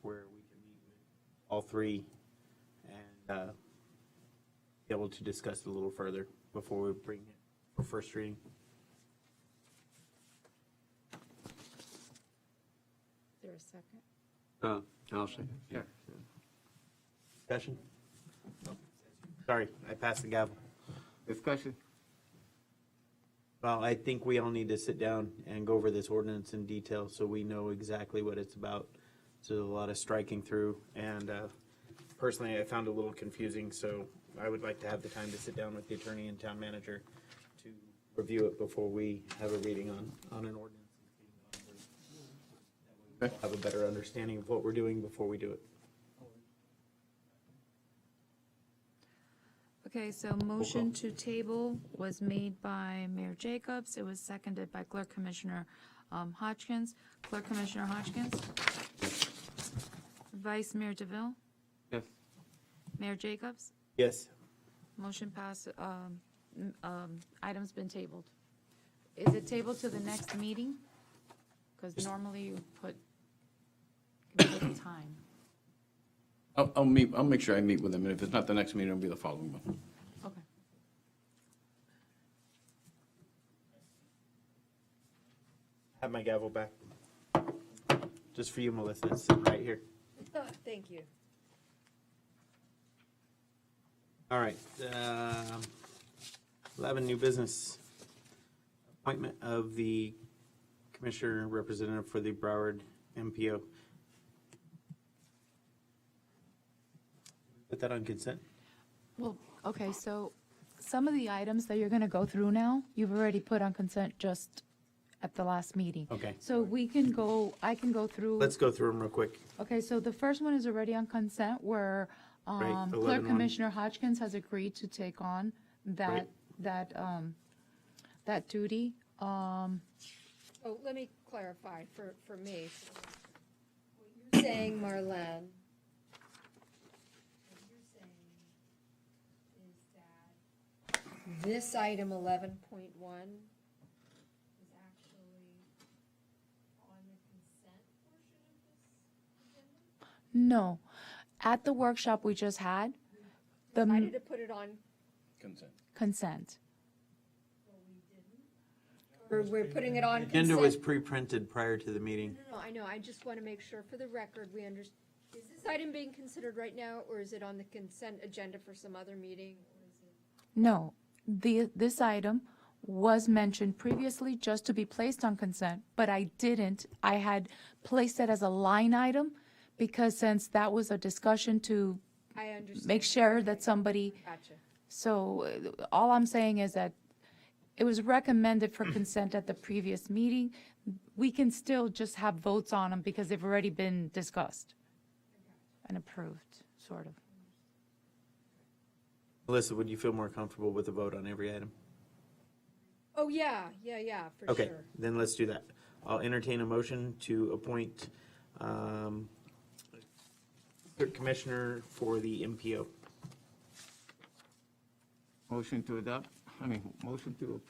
where we can meet with all three and be able to discuss it a little further before we bring it for first reading. Is there a second? I'll second. Yeah. Discussion? Sorry, I passed the gavel. Discussion? Well, I think we all need to sit down and go over this ordinance in detail so we know exactly what it's about. So there's a lot of striking through, and personally, I found it a little confusing, so I would like to have the time to sit down with the attorney and town manager to review it before we have a reading on an ordinance. Okay. Have a better understanding of what we're doing before we do it. Okay, so motion to table was made by Mayor Jacobs. It was seconded by Clerk Commissioner Hodgkins. Clerk Commissioner Hodgkins? Vice Mayor DeVille? Yes. Mayor Jacobs? Yes. Motion passed. Item's been tabled. Is it tabled to the next meeting? Because normally you put a time. I'll make sure I meet with them, and if it's not the next meeting, it'll be the following one. Okay. Have my gavel back. Just for you, Melissa. It's right here. Thank you. All right. 11, new business. Appointment of the Commissioner Representative for the Broward MPO. Put that on consent? Well, okay, so some of the items that you're going to go through now, you've already put on consent just at the last meeting. Okay. So I can go through. Let's go through them real quick. Okay, so the first one is already on consent where Right, Clerk 11-1. Commissioner Hodgkins has agreed to take on that, that duty. Oh, let me clarify for me. So what you're saying, Marlene, what you're saying is that this item 11.1 is actually on the consent portion of this agenda? No, at the workshop we just had, Decided to put it on, Consent. consent. or we're putting it on Agenda consent? was pre-printed prior to the meeting. No, I know, I just want to make sure for the record, we understand. Is this item being considered right now, or is it on the consent agenda for some other meeting? Or is it? No, this item was mentioned previously just to be placed on consent, but I didn't. I had placed it as a line item because since that was a discussion to I understand. make sure that somebody, Gotcha. so all I'm saying is that it was recommended for consent at the previous meeting. We can still just have votes on them because they've already been discussed and approved, sort of. Melissa, would you feel more comfortable with a vote on every item? Oh, yeah, for sure. Okay, then let's do that. I'll entertain a motion to appoint Clerk Commissioner for the MPO. Motion to adopt, motion to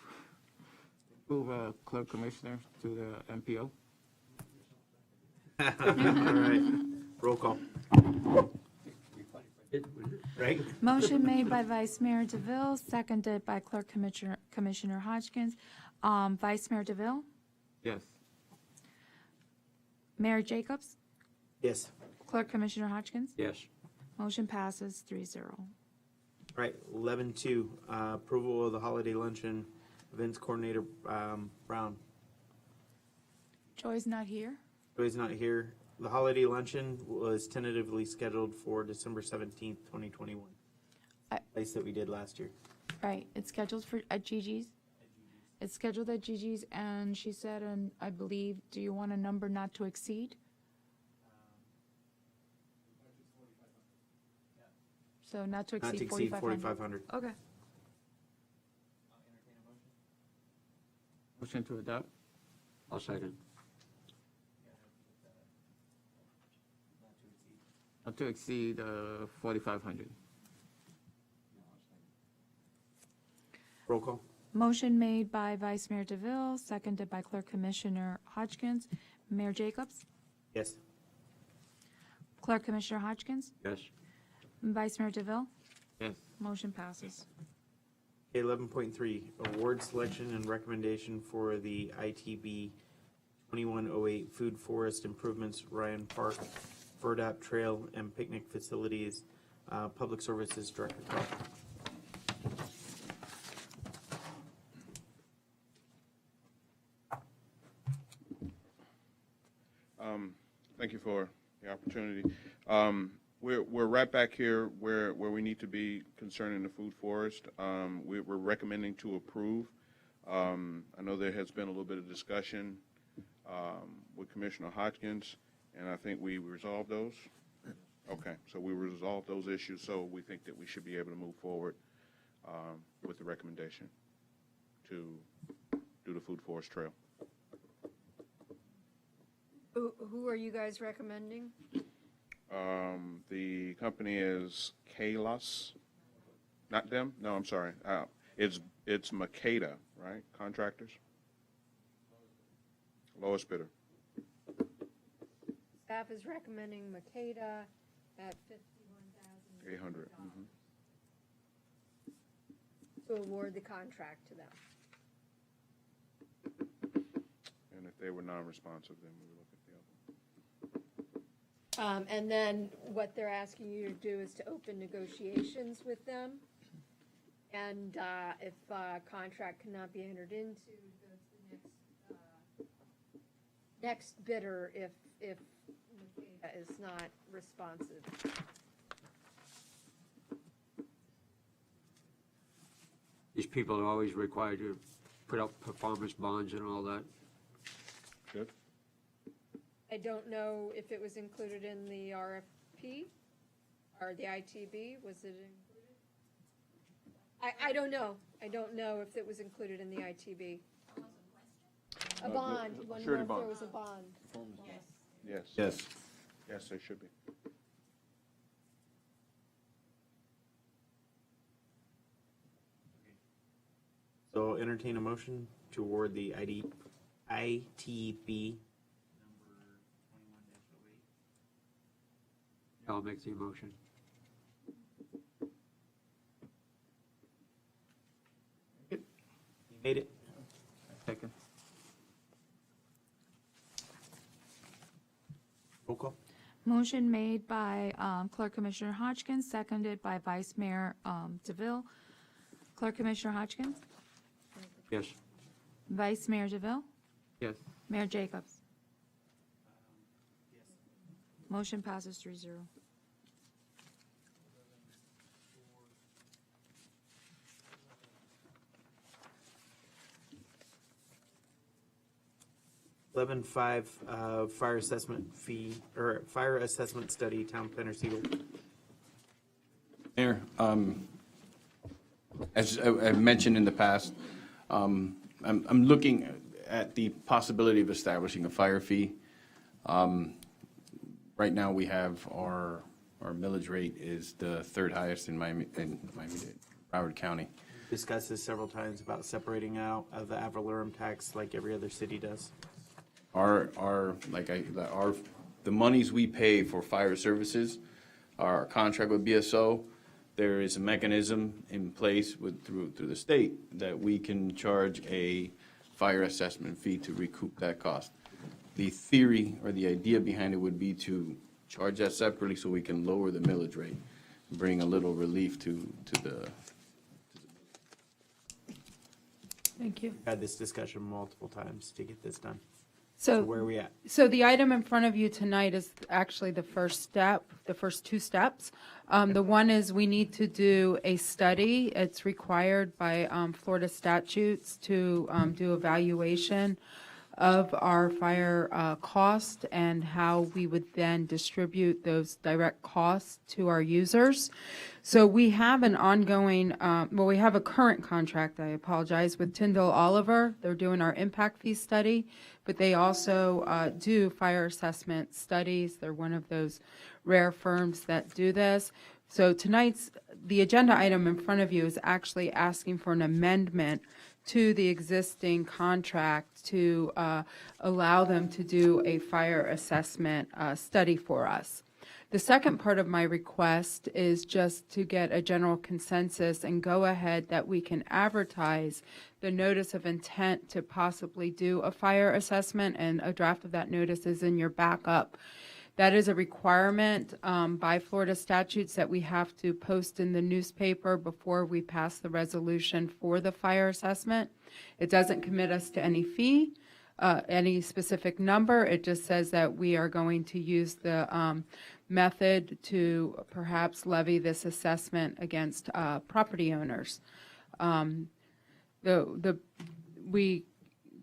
approve clerk commissioner to the MPO. All right, roll call. Right? Motion made by Vice Mayor DeVille, seconded by Clerk Commissioner Hodgkins. Vice Mayor DeVille, Yes. Mayor Jacobs, Yes. Clerk Commissioner Hodgkins. Yes. Motion passes 3-0. All right, 11-2, approval of the holiday luncheon, events coordinator, Brown. Joy's not here? Joy's not here. The holiday luncheon was tentatively scheduled for December 17th, 2021. Place that we did last year. Right, it's scheduled at Gigi's. It's scheduled at Gigi's, and she said, and I believe, do you want a number not to exceed? So not to Not to exceed exceed 4,500. 4,500. Okay. Motion to adopt. I'll second. Not to exceed 4,500. Roll call. Motion made by Vice Mayor DeVille, seconded by Clerk Commissioner Hodgkins. Mayor Jacobs? Yes. Clerk Commissioner Hodgkins? Yes. Vice Mayor DeVille? Yes. Motion passes. 11.3, award selection and recommendation for the ITB 2108 Food Forest Improvements, Ryan Park, FERDAP Trail and Picnic Facilities, Public Services Director. Thank you for the opportunity. We're right back here where we need to be concerning the food forest. We're recommending to approve. I know there has been a little bit of discussion with Commissioner Hodgkins, and I think we resolved those. Okay, so we resolved those issues, so we think that we should be able to move forward with the recommendation to do the food forest trail. Who are you guys recommending? The company is Kalos. Not them? No, I'm sorry. It's Makeda, right? Contractors? Lowest bidder. Staff is recommending Makeda at $51,800 to award the contract to them. And if they were non-responsive, then we would look at the other. And then what they're asking you to do is to open negotiations with them. And if a contract cannot be entered into, go to the next bidder if Makeda is not responsive. These people are always required to put up performance bonds and all that. Good. I don't know if it was included in the RFP or the ITB, was it included? I don't know. I don't know if it was included in the ITB. A bond, you want to know surety if there bond. was a bond. Yes. Yes. Yes, there should be. So entertain a motion to award the ITB I'll make the motion. You made it. Second. Roll call. Motion made by Clerk Commissioner Hodgkins, seconded by Vice Mayor DeVille. Clerk Commissioner Hodgkins? Yes. Vice Mayor DeVille? Yes. Mayor Jacobs? Motion passes 3-0. Eleven five, fire assessment fee, or fire assessment study, Town Planner Siegel. Mayor, as I've mentioned in the past, I'm looking at the possibility of establishing a fire fee. Right now, we have our millage rate is the third highest in Miami-Dade, Broward County. Discussed this several times about separating out of the ad valorem tax like every other city does. The monies we pay for fire services, our contract with BSO, there is a mechanism in place through the state that we can charge a fire assessment fee to recoup that cost. The theory or the idea behind it would be to charge that separately so we can lower the millage rate, bring a little relief to the. Thank you. Had this discussion multiple times to get this done. So where are we at? So the item in front of you tonight is actually the first step, the first two steps. The one is we need to do a study. It's required by Florida statutes to do evaluation of our fire cost and how we would then distribute those direct costs to our users. So we have an ongoing, we have a current contract, I apologize, with Tyndall Oliver. They're doing our impact fee study, but they also do fire assessment studies. They're one of those rare firms that do this. So the agenda item in front of you is actually asking for an amendment to the existing contract to allow them to do a fire assessment study for us. The second part of my request is just to get a general consensus and go ahead that we can advertise the notice of intent to possibly do a fire assessment, and a draft of that notice is in your backup. That is a requirement by Florida statutes that we have to post in the newspaper before we pass the resolution for the fire assessment. It doesn't commit us to any fee, any specific number. It just says that we are going to use the method to perhaps levy this assessment against property owners. We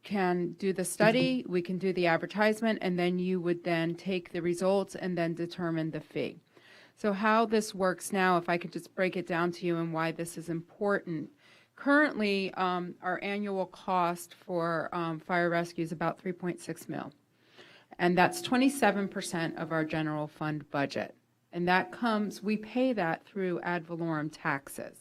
can do the study, we can do the advertisement, and then you would then take the results and then determine the fee. So how this works now, if I could just break it down to you and why this is important. Currently, our annual cost for fire rescue is about $3.6 million. And that's 27% of our general fund budget. And that comes, we pay that through ad valorem taxes.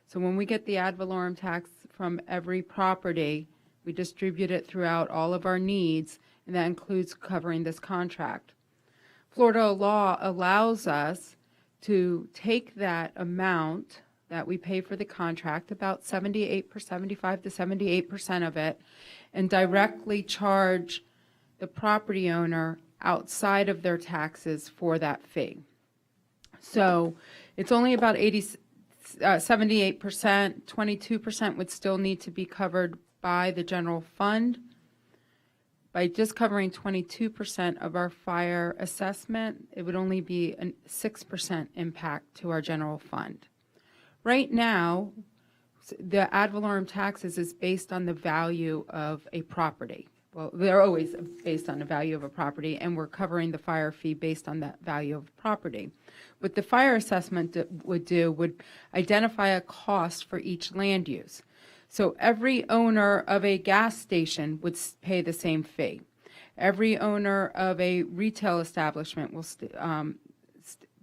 So when we get the ad valorem tax from every property, we distribute it throughout all of our needs, and that includes covering this contract. Florida law allows us to take that amount that we pay for the contract, about 75 to 78% of it, and directly charge the property owner outside of their taxes for that fee. So it's only about 78%, 22% would still need to be covered by the general fund. By just covering 22% of our fire assessment, it would only be a 6% impact to our general fund. Right now, the ad valorem taxes is based on the value of a property. Well, they're always based on the value of a property, and we're covering the fire fee based on that value of property. What the fire assessment would identify a cost for each land use. So every owner of a gas station would pay the same fee. Every owner of a retail establishment will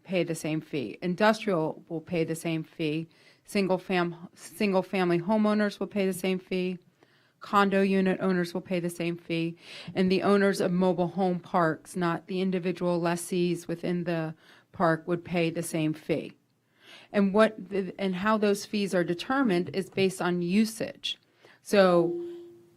pay the same fee. Industrial will pay the same fee. Single-family homeowners will pay the same fee. Condo unit owners will pay the same fee. And the owners of mobile home parks, not the individual lessees within the park, would pay the same fee. And how those fees are determined is based on usage. So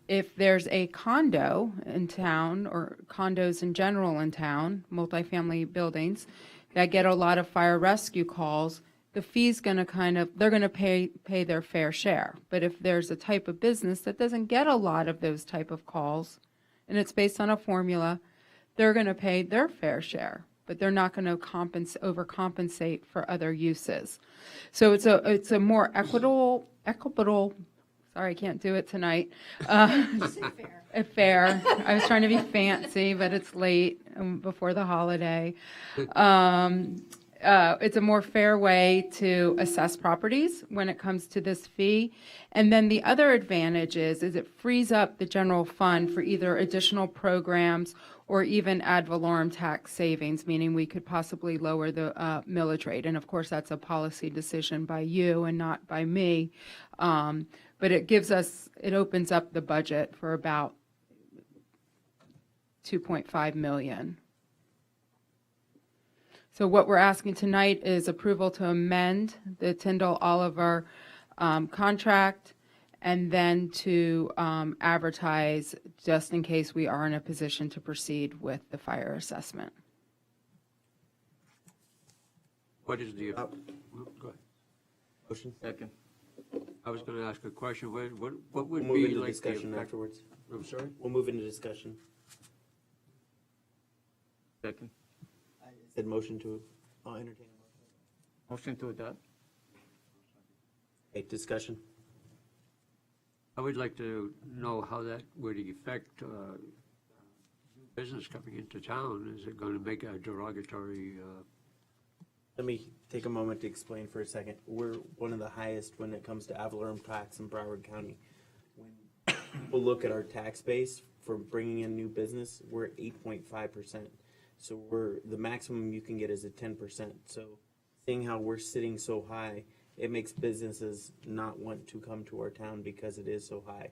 if there's a condo in town, or condos in general in town, multifamily buildings, that get a lot of fire rescue calls, the fee's going to they're going to pay their fair share. But if there's a type of business that doesn't get a lot of those type of calls, and it's based on a formula, they're going to pay their fair share, but they're not going to overcompensate for other uses. So it's a more equitable, sorry, I can't do it tonight. Fair. I was trying to be fancy, but it's late before the holiday. It's a more fair way to assess properties when it comes to this fee. And then the other advantage is it frees up the general fund for either additional programs or even ad valorem tax savings, meaning we could possibly lower the millage rate. And of course, that's a policy decision by you and not by me. But it opens up the budget for about $2.5 million. So what we're asking tonight is approval to amend the Tyndall Oliver contract, and then to advertise just in case we are in a position to proceed with the fire assessment. What is the, go ahead. Motion? Second. I was going to ask a question. What We'll would move be into like the discussion effect? afterwards. I'm sorry? We'll move into discussion. Second. I said motion to, I'll entertain a motion. Motion to adopt. Okay, discussion. I would like to know how that would affect business coming into town. Is it going to make a derogatory? Let me take a moment to explain for a second. We're one of the highest when it comes to ad valorem tax in Broward County. When people look at our tax base for bringing in new business, we're at 8.5%. So the maximum you can get is at 10%. So seeing how we're sitting so high, it makes businesses not want to come to our town because it is so high.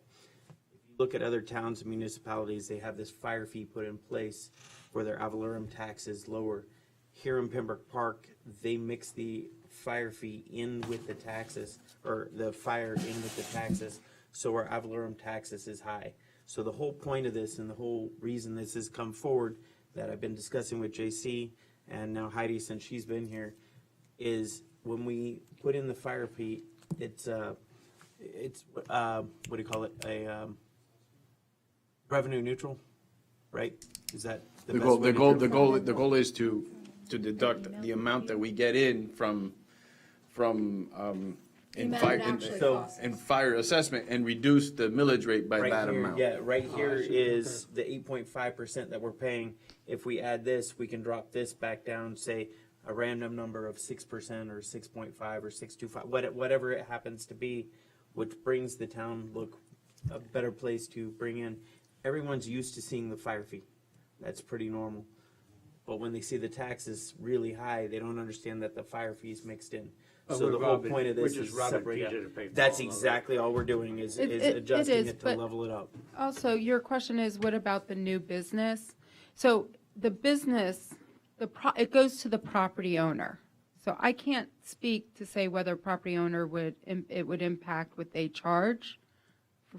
If you look at other towns and municipalities, they have this fire fee put in place where their ad valorem tax is lower. Here in Pembroke Park, they mix the fire fee in with the taxes, or the fire in with the taxes, so our ad valorem taxes is high. So the whole point of this and the whole reason this has come forward that I've been discussing with JC and now Heidi since she's been here is when we put in the fire fee, it's what do you call it? Revenue neutral, right? Is that the best way to do it? The goal is to deduct the amount that we get in from in fire assessment and reduce the millage rate by Right that here, amount. yeah, right here is the 8.5% that we're paying. If we add this, we can drop this back down, say a random number of 6% or 6.5 or 6.25, whatever it happens to be, which brings the town look a better place to bring in. Everyone's used to seeing the fire fee. That's pretty normal. But when they see the taxes really high, they don't understand that the fire fee is mixed in. But So we're the whole robbing- point of this we're just is robbing separate Peter out. to pay Paul, That's all right. exactly all we're doing is It adjusting is, it to but- level it up. Also, your question is, what about the new business? So the business, it goes to the property owner. So I can't speak to say whether property owner would impact what they charge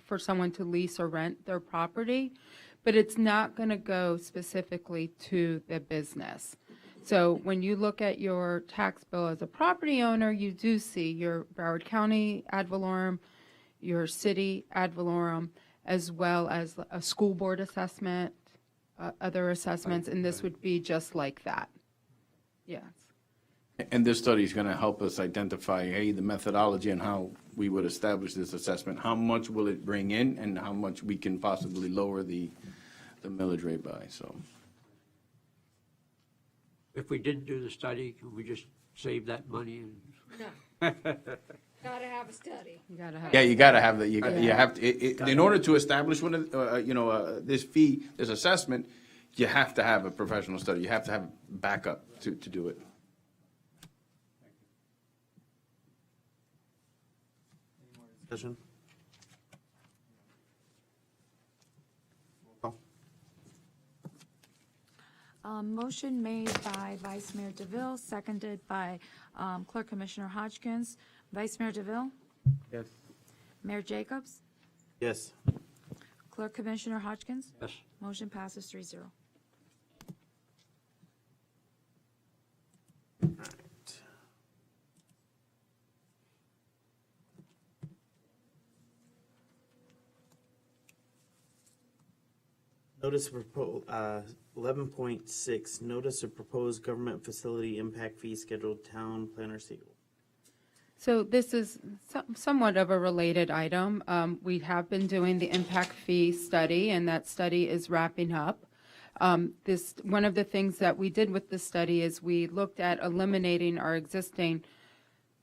for someone to lease or rent their property, but it's not going to go specifically to the business. So when you look at your tax bill as a property owner, you do see your Broward County ad valorem, your city ad valorem, as well as a school board assessment, other assessments, and this would be just like that. Yes. And this study is going to help us identify, hey, the methodology and how we would establish this assessment. How much will it bring in and how much we can possibly lower the millage rate by, so. If we didn't do the study, could we just save that money and? No. Gotta have a study. You gotta have. Yeah, you got to have that. You have to, in order to establish one, this fee, this assessment, you have to have a professional study. You have to have backup to do it. Discussion? Motion made by Vice Mayor DeVille, seconded by Clerk Commissioner Hodgkins. Vice Mayor DeVille, Yes. Mayor Jacobs, Yes. Clerk Commissioner Hodgkins. Yes. Motion passes 3-0. Notice of 11.6, notice of proposed government facility impact fee scheduled, Town Planner Siegel. So this is somewhat of a related item. We have been doing the impact fee study, and that study is wrapping up. One of the things that we did with this study is we looked at eliminating our existing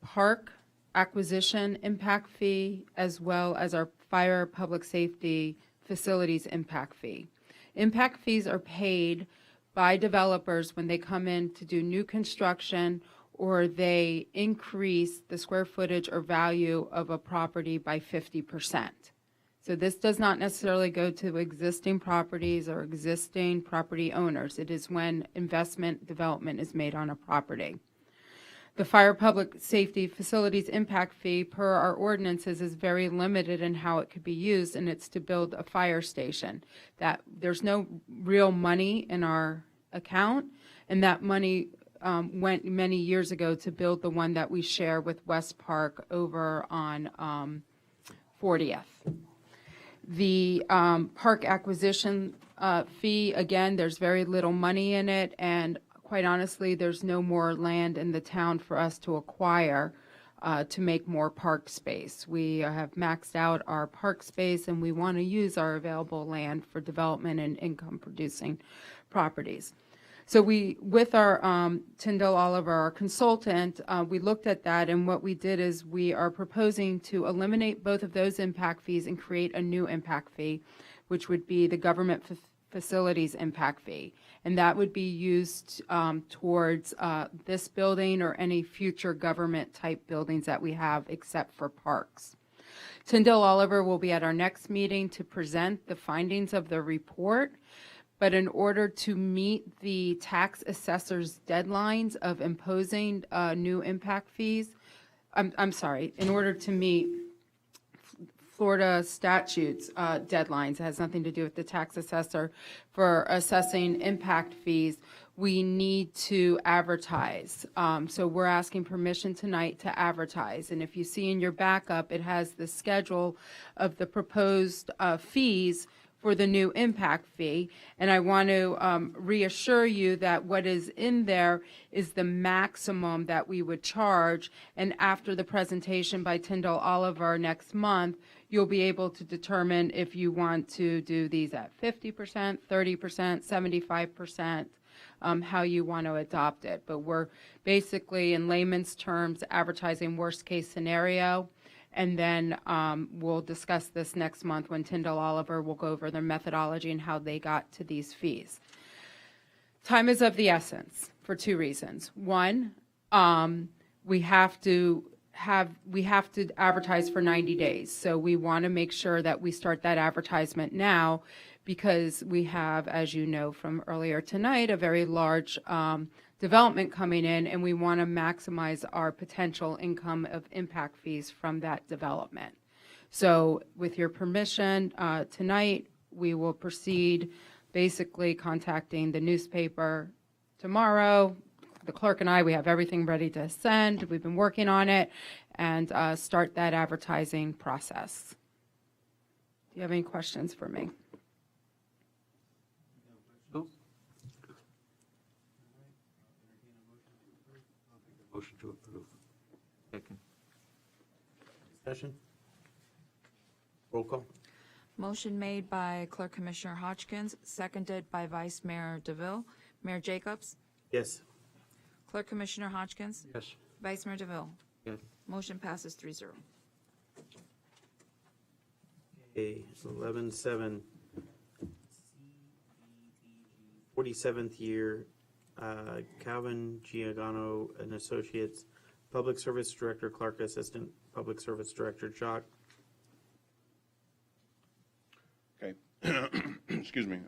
park acquisition impact fee as well as our fire public safety facilities impact fee. Impact fees are paid by developers when they come in to do new construction or they increase the square footage or value of a property by 50%. So this does not necessarily go to existing properties or existing property owners. It is when investment development is made on a property. The fire public safety facilities impact fee per our ordinances is very limited in how it could be used, and it's to build a fire station. That there's no real money in our account, and that money went many years ago to build the one that we share with West Park over on 40th. The park acquisition fee, again, there's very little money in it, and quite honestly, there's no more land in the town for us to acquire to make more park space. We have maxed out our park space, and we want to use our available land for development and income-producing properties. So with our Tyndall Oliver, our consultant, we looked at that, and what we did is we are proposing to eliminate both of those impact fees and create a new impact fee, which would be the government facilities impact fee. And that would be used towards this building or any future government-type buildings that we have except for parks. Tyndall Oliver will be at our next meeting to present the findings of the report. But in order to meet the tax assessor's deadlines of imposing new impact fees, in order to meet Florida statutes deadlines, it has nothing to do with the tax assessor, for assessing impact fees, we need to advertise. So we're asking permission tonight to advertise. And if you see in your backup, it has the schedule of the proposed fees for the new impact fee. And I want to reassure you that what is in there is the maximum that we would charge. And after the presentation by Tyndall Oliver next month, you'll be able to determine if you want to do these at 50%, 30%, 75%, how you want to adopt it. But we're basically, in layman's terms, advertising worst-case scenario. And then we'll discuss this next month when Tyndall Oliver will go over their methodology and how they got to these fees. Time is of the essence for two reasons. One, we have to advertise for 90 days. So we want to make sure that we start that advertisement now because we have, as you know from earlier tonight, a very large development coming in, and we want to maximize our potential income of impact fees from that development. So with your permission, tonight we will proceed basically contacting the newspaper tomorrow. The clerk and I, we have everything ready to send. We've been working on it and start that advertising process. Do you have any questions for me? Motion to approve. Second. Discussion? Roll call? Motion made by Clerk Commissioner Hodgkins, seconded by Vice Mayor DeVille. Mayor Jacobs? Yes. Clerk Commissioner Hodgkins? Yes. Vice Mayor DeVille? Yes. Motion passes 3-0. Okay, 11-7. 47th year, Calvin Giordano and Associates, Public Service Director Clark, Assistant Public Service Director Jock. Okay. Excuse me.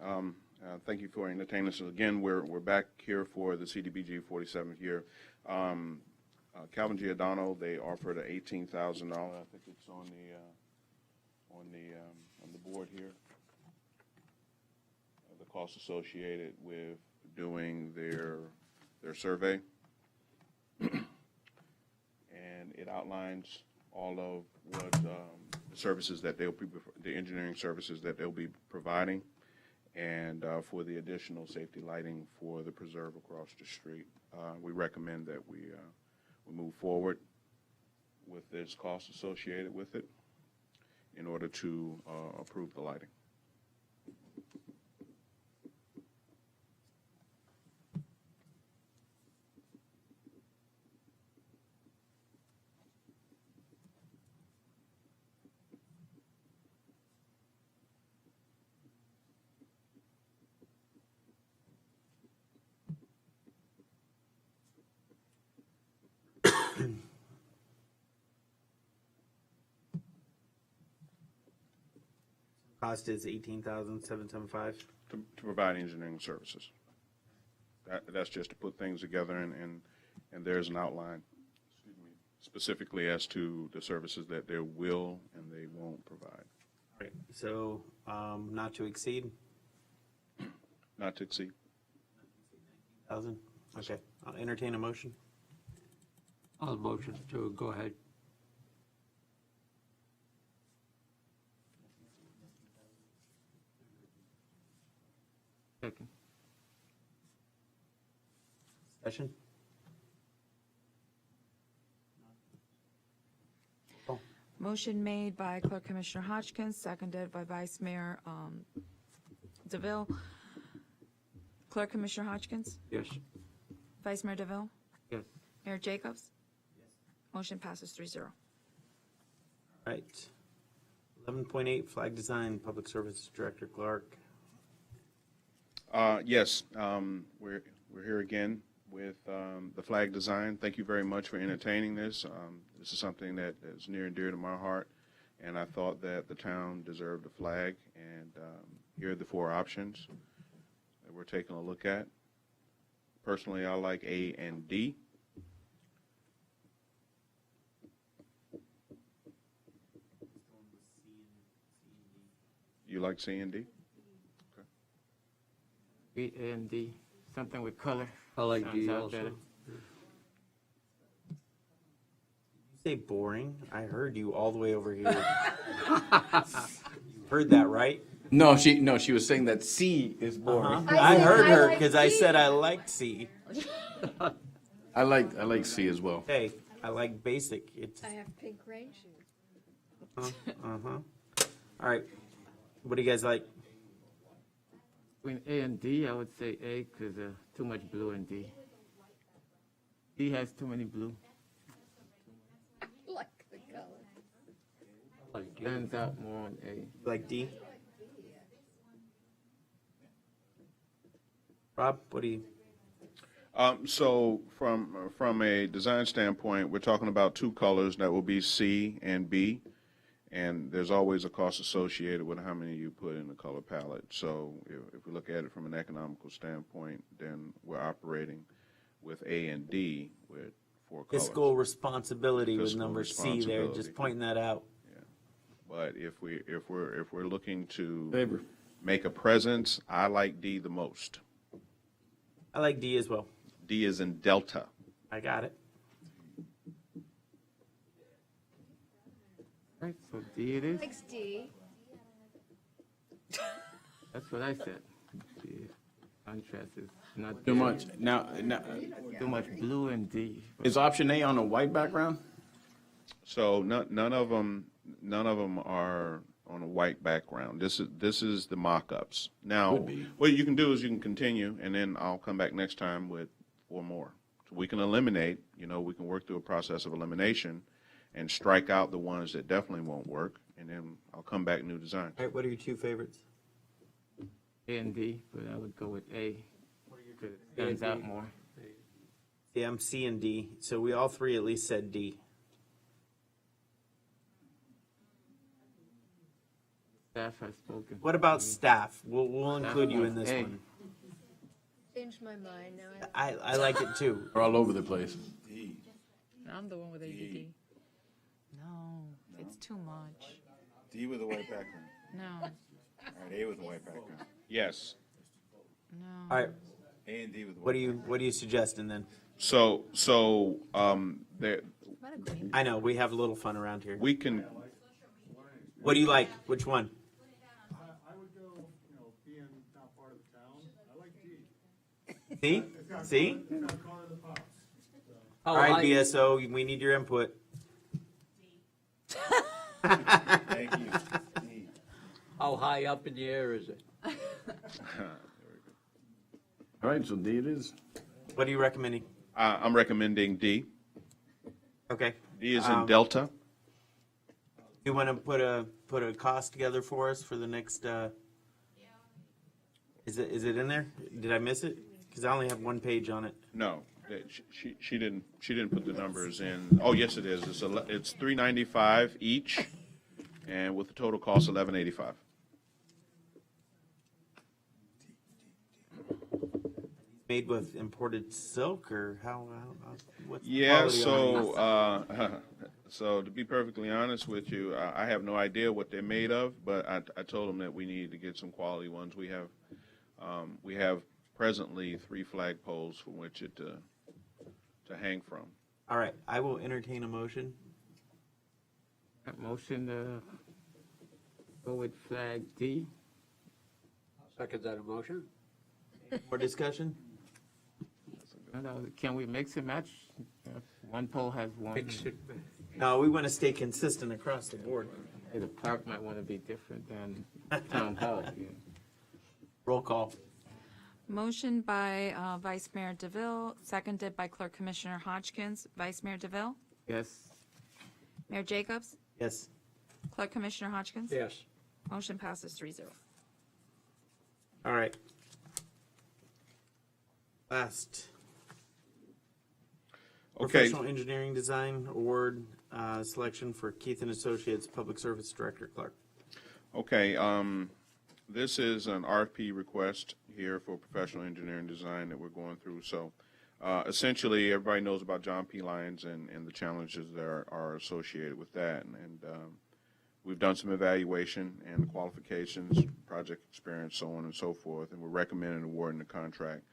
Thank you for entertaining us. Again, we're back here for the CDBG 47th year. Calvin Giordano, they offered a $18,000. I think it's on the board here. The cost associated with doing their survey, and it outlines all of what the services that they'll be, the engineering services that they'll be providing, and for the additional safety lighting for the preserve across the street. We recommend that we move forward with this cost associated with it in order to approve the lighting. Cost is $18,775. To provide engineering services. That's just to put things together, and there's an outline, excuse me, specifically as to the services that they will and they won't provide. Right. So, not to exceed Not to exceed. 1,000. Okay. I'll entertain a motion. I'll motion to go ahead. Second. Discussion? Motion made by Clerk Commissioner Hodgkins, seconded by Vice Mayor DeVille. Clerk Commissioner Hodgkins? Yes. Vice Mayor DeVille? Yes. Mayor Jacobs? Motion passes 3-0. Right. 11.8, Flag Design, Public Service Director Clark. Yes, we're here again with the flag design. Thank you very much for entertaining this. This is something that is near and dear to my heart, and I thought that the town deserved a flag, and here are the 4 options that we're taking a look at. Personally, I like A and D. You like C and D? B, A, and D. Something with color. I like Sounds D out also. better. You say boring? I heard you all the way over here. You heard that, right? No, she was saying that C is boring. I heard her like because I C. said I liked C. I like C as well. Hey, I like basic. It's I have pink rain shoes. all right. What do you guys like? Between A and D, I would say A because too much blue in D. D has too many blue. Like the color. I like D. Stands out more on A. Like D? Rob, what do you? So from a design standpoint, we're talking about 2 colors that will be C and B, and there's always a cost associated with how many you put in the color palette. So if we look at it from an economical standpoint, then we're operating with A and D with 4 colors. Fiscal responsibility with Fiscal number C there, responsibility. just pointing that out. But if we're looking to Favor. make a presence, I like D the most. I like D as well. D is in Delta. I got it. Right, so D it is. Likes D. That's what I said. D. Contrast is not Too there. much. Now, Too much blue in D. Is option A on a white background? So none of them are on a white background. This is the mock-ups. Now, Would be. what you can do is you can continue, and then I'll come back next time with 4 more. So we can eliminate, we can work through a process of elimination and strike out the ones that definitely won't work, and then I'll come back new design. All right, what are your 2 favorites? A and D, but I would go with A. Because it stands out more. Yeah, I'm C and D. So we all 3 at least said D. Staff has spoken. What about staff? We'll include you in this A. one. Changed my mind now. I like it too. We're all over the place. I'm the one with ADD. No, it's too much. D with a white background. No, All right, A with a white background. Yes. no. All right, A and D with a what white are you suggesting then? So there, What a green. I know we have a little fun around here. we can, What do you like? Which one? I would go, being not part of the town, I like D. C? C? It's not part of the pops. All right, BSO, we need your input. background. Thank you. D. How high up in the air is it? All right, so D it is. What are you recommending? I'm recommending D. Okay. D is in Delta. You want to put a cost together for us for the next? Is it in there? Did I miss it? Because I only have 1 page on it. No, she didn't put the numbers in. Oh, yes, it is. It's $395 each, and with the total cost $1185. Made with imported silk, or how what's the Yeah. quality on these? So to be perfectly honest with you, I have no idea what they're made of, but I told them that we needed to get some quality ones. We have presently 3 flagpoles from which it to hang from. All right, I will entertain a motion. That motion to go with flag D. Second that emotion? More discussion? Can we mix and match? If one pole has one. Mix it. No, we want to stay consistent across the board. Hey, the park might want to be different than town hall. Yeah. Roll call. Motion by Vice Mayor DeVille, seconded by Clerk Commissioner Hodgkins. Vice Mayor DeVille? Yes. Mayor Jacobs? Yes. Clerk Commissioner Hodgkins? Yes. Motion passes 3-0. All right. Last. Okay. Professional Engineering Design Award selection for Keith and Associates Public Service Director Clerk. Okay, this is an RFP request here for professional engineering design that we're going through. So essentially, everybody knows about John P. Lyons and the challenges that are associated with that. And we've done some evaluation and qualifications, project experience, so on and so forth. And we're recommending awarding the contract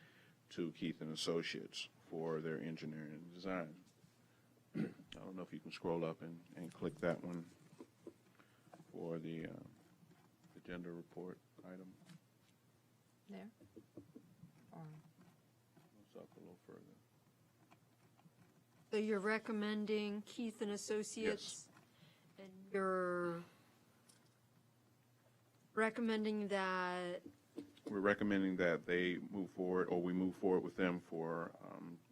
to Keith and Associates for their engineering and design. I don't know if you can scroll up and click that one for the agenda report item. There? It's up a little further. So you're recommending Keith and Associates? And you're recommending that We're recommending that they move forward, or we move forward with them for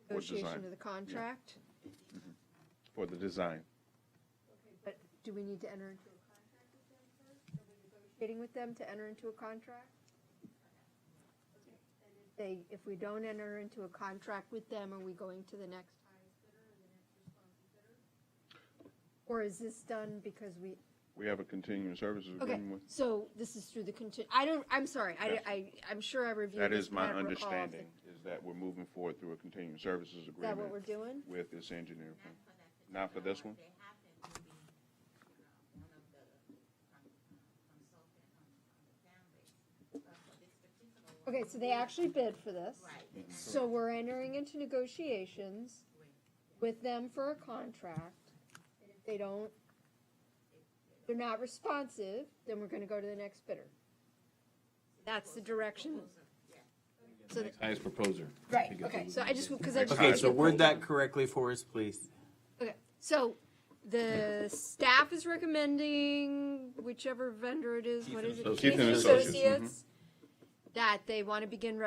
negotiation design, of the contract? for the design. But do we need to enter into a contract with them first? Are we negotiating with them to enter into a contract? And if we don't enter into a contract with them, are we going to the next highest bidder or the next responsive bidder? Or is this done because we? We have a continuing services Okay, agreement with. so this is through the I'm sorry, Yes. I'm sure I reviewed That this, is my but I don't recall if understanding, is that we're moving forward through a continuing services Is that what agreement we're doing? with this engineer. Not for this one? Okay, so they actually bid for this. So we're entering into negotiations with them for a contract. And if they're not responsive, then we're gonna go to the next bidder. That's the direction. So, Highest proposer. right, okay, so I just, because I just. Okay, wanted to so get word the- that correctly for us, please. Okay, so the staff is recommending whichever vendor it is, what is it? Keith and Keith Associates, Associates, that they want to begin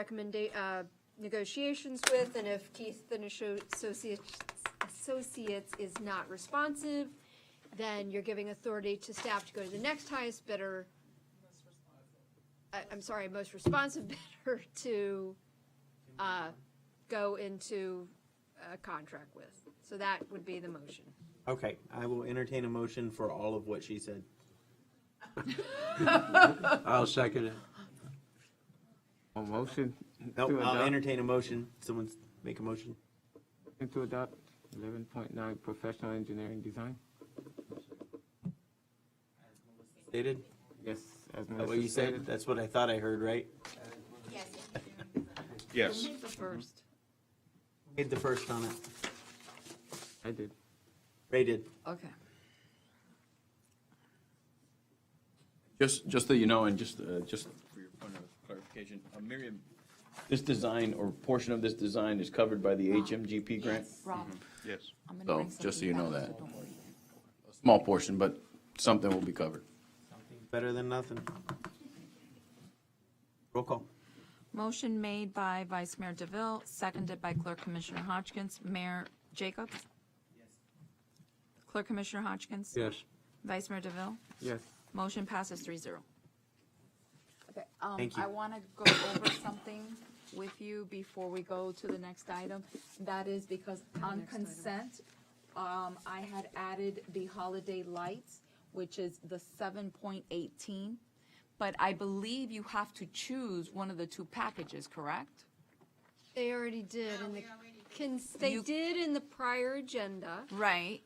negotiations with, and if Keith and Associates is not responsive, then you're giving authority to staff to go to the next highest bidder. I'm sorry, most responsive bidder to go into a contract with. So that would be the motion. Okay, I will entertain a motion for all of what she said. I'll second it. A motion Nope, to I'll adopt, entertain a motion. Someone make a motion. to adopt 11.9 professional engineering design. Stated? Yes, as Is that what Melissa you said? stated. That's what I thought I heard, right? Yes. Yes. The first. Made the first on it. I did. Ray did. Okay. Just so you know, and just for your point of clarification, Miriam, this design or portion of this design is covered by the HMGP grant? Rob, Yes. I'm gonna So, bring just so you something know back, that. so don't worry. A small portion, but something will be covered. Better than nothing. Roll call. Motion made by Vice Mayor DeVille, seconded by Clerk Commissioner Hodgkins. Mayor Jacobs? Clerk Commissioner Hodgkins? Yes. Vice Mayor DeVille? Yes. Motion passes 3-0. Okay, Thank you. I want to go over something with you before we go to the next item. That is because on consent, I had added the holiday lights, which is the 7.18. But I believe you have to choose one of the two packages, correct? They already did in the, they You- did in the prior agenda. Right.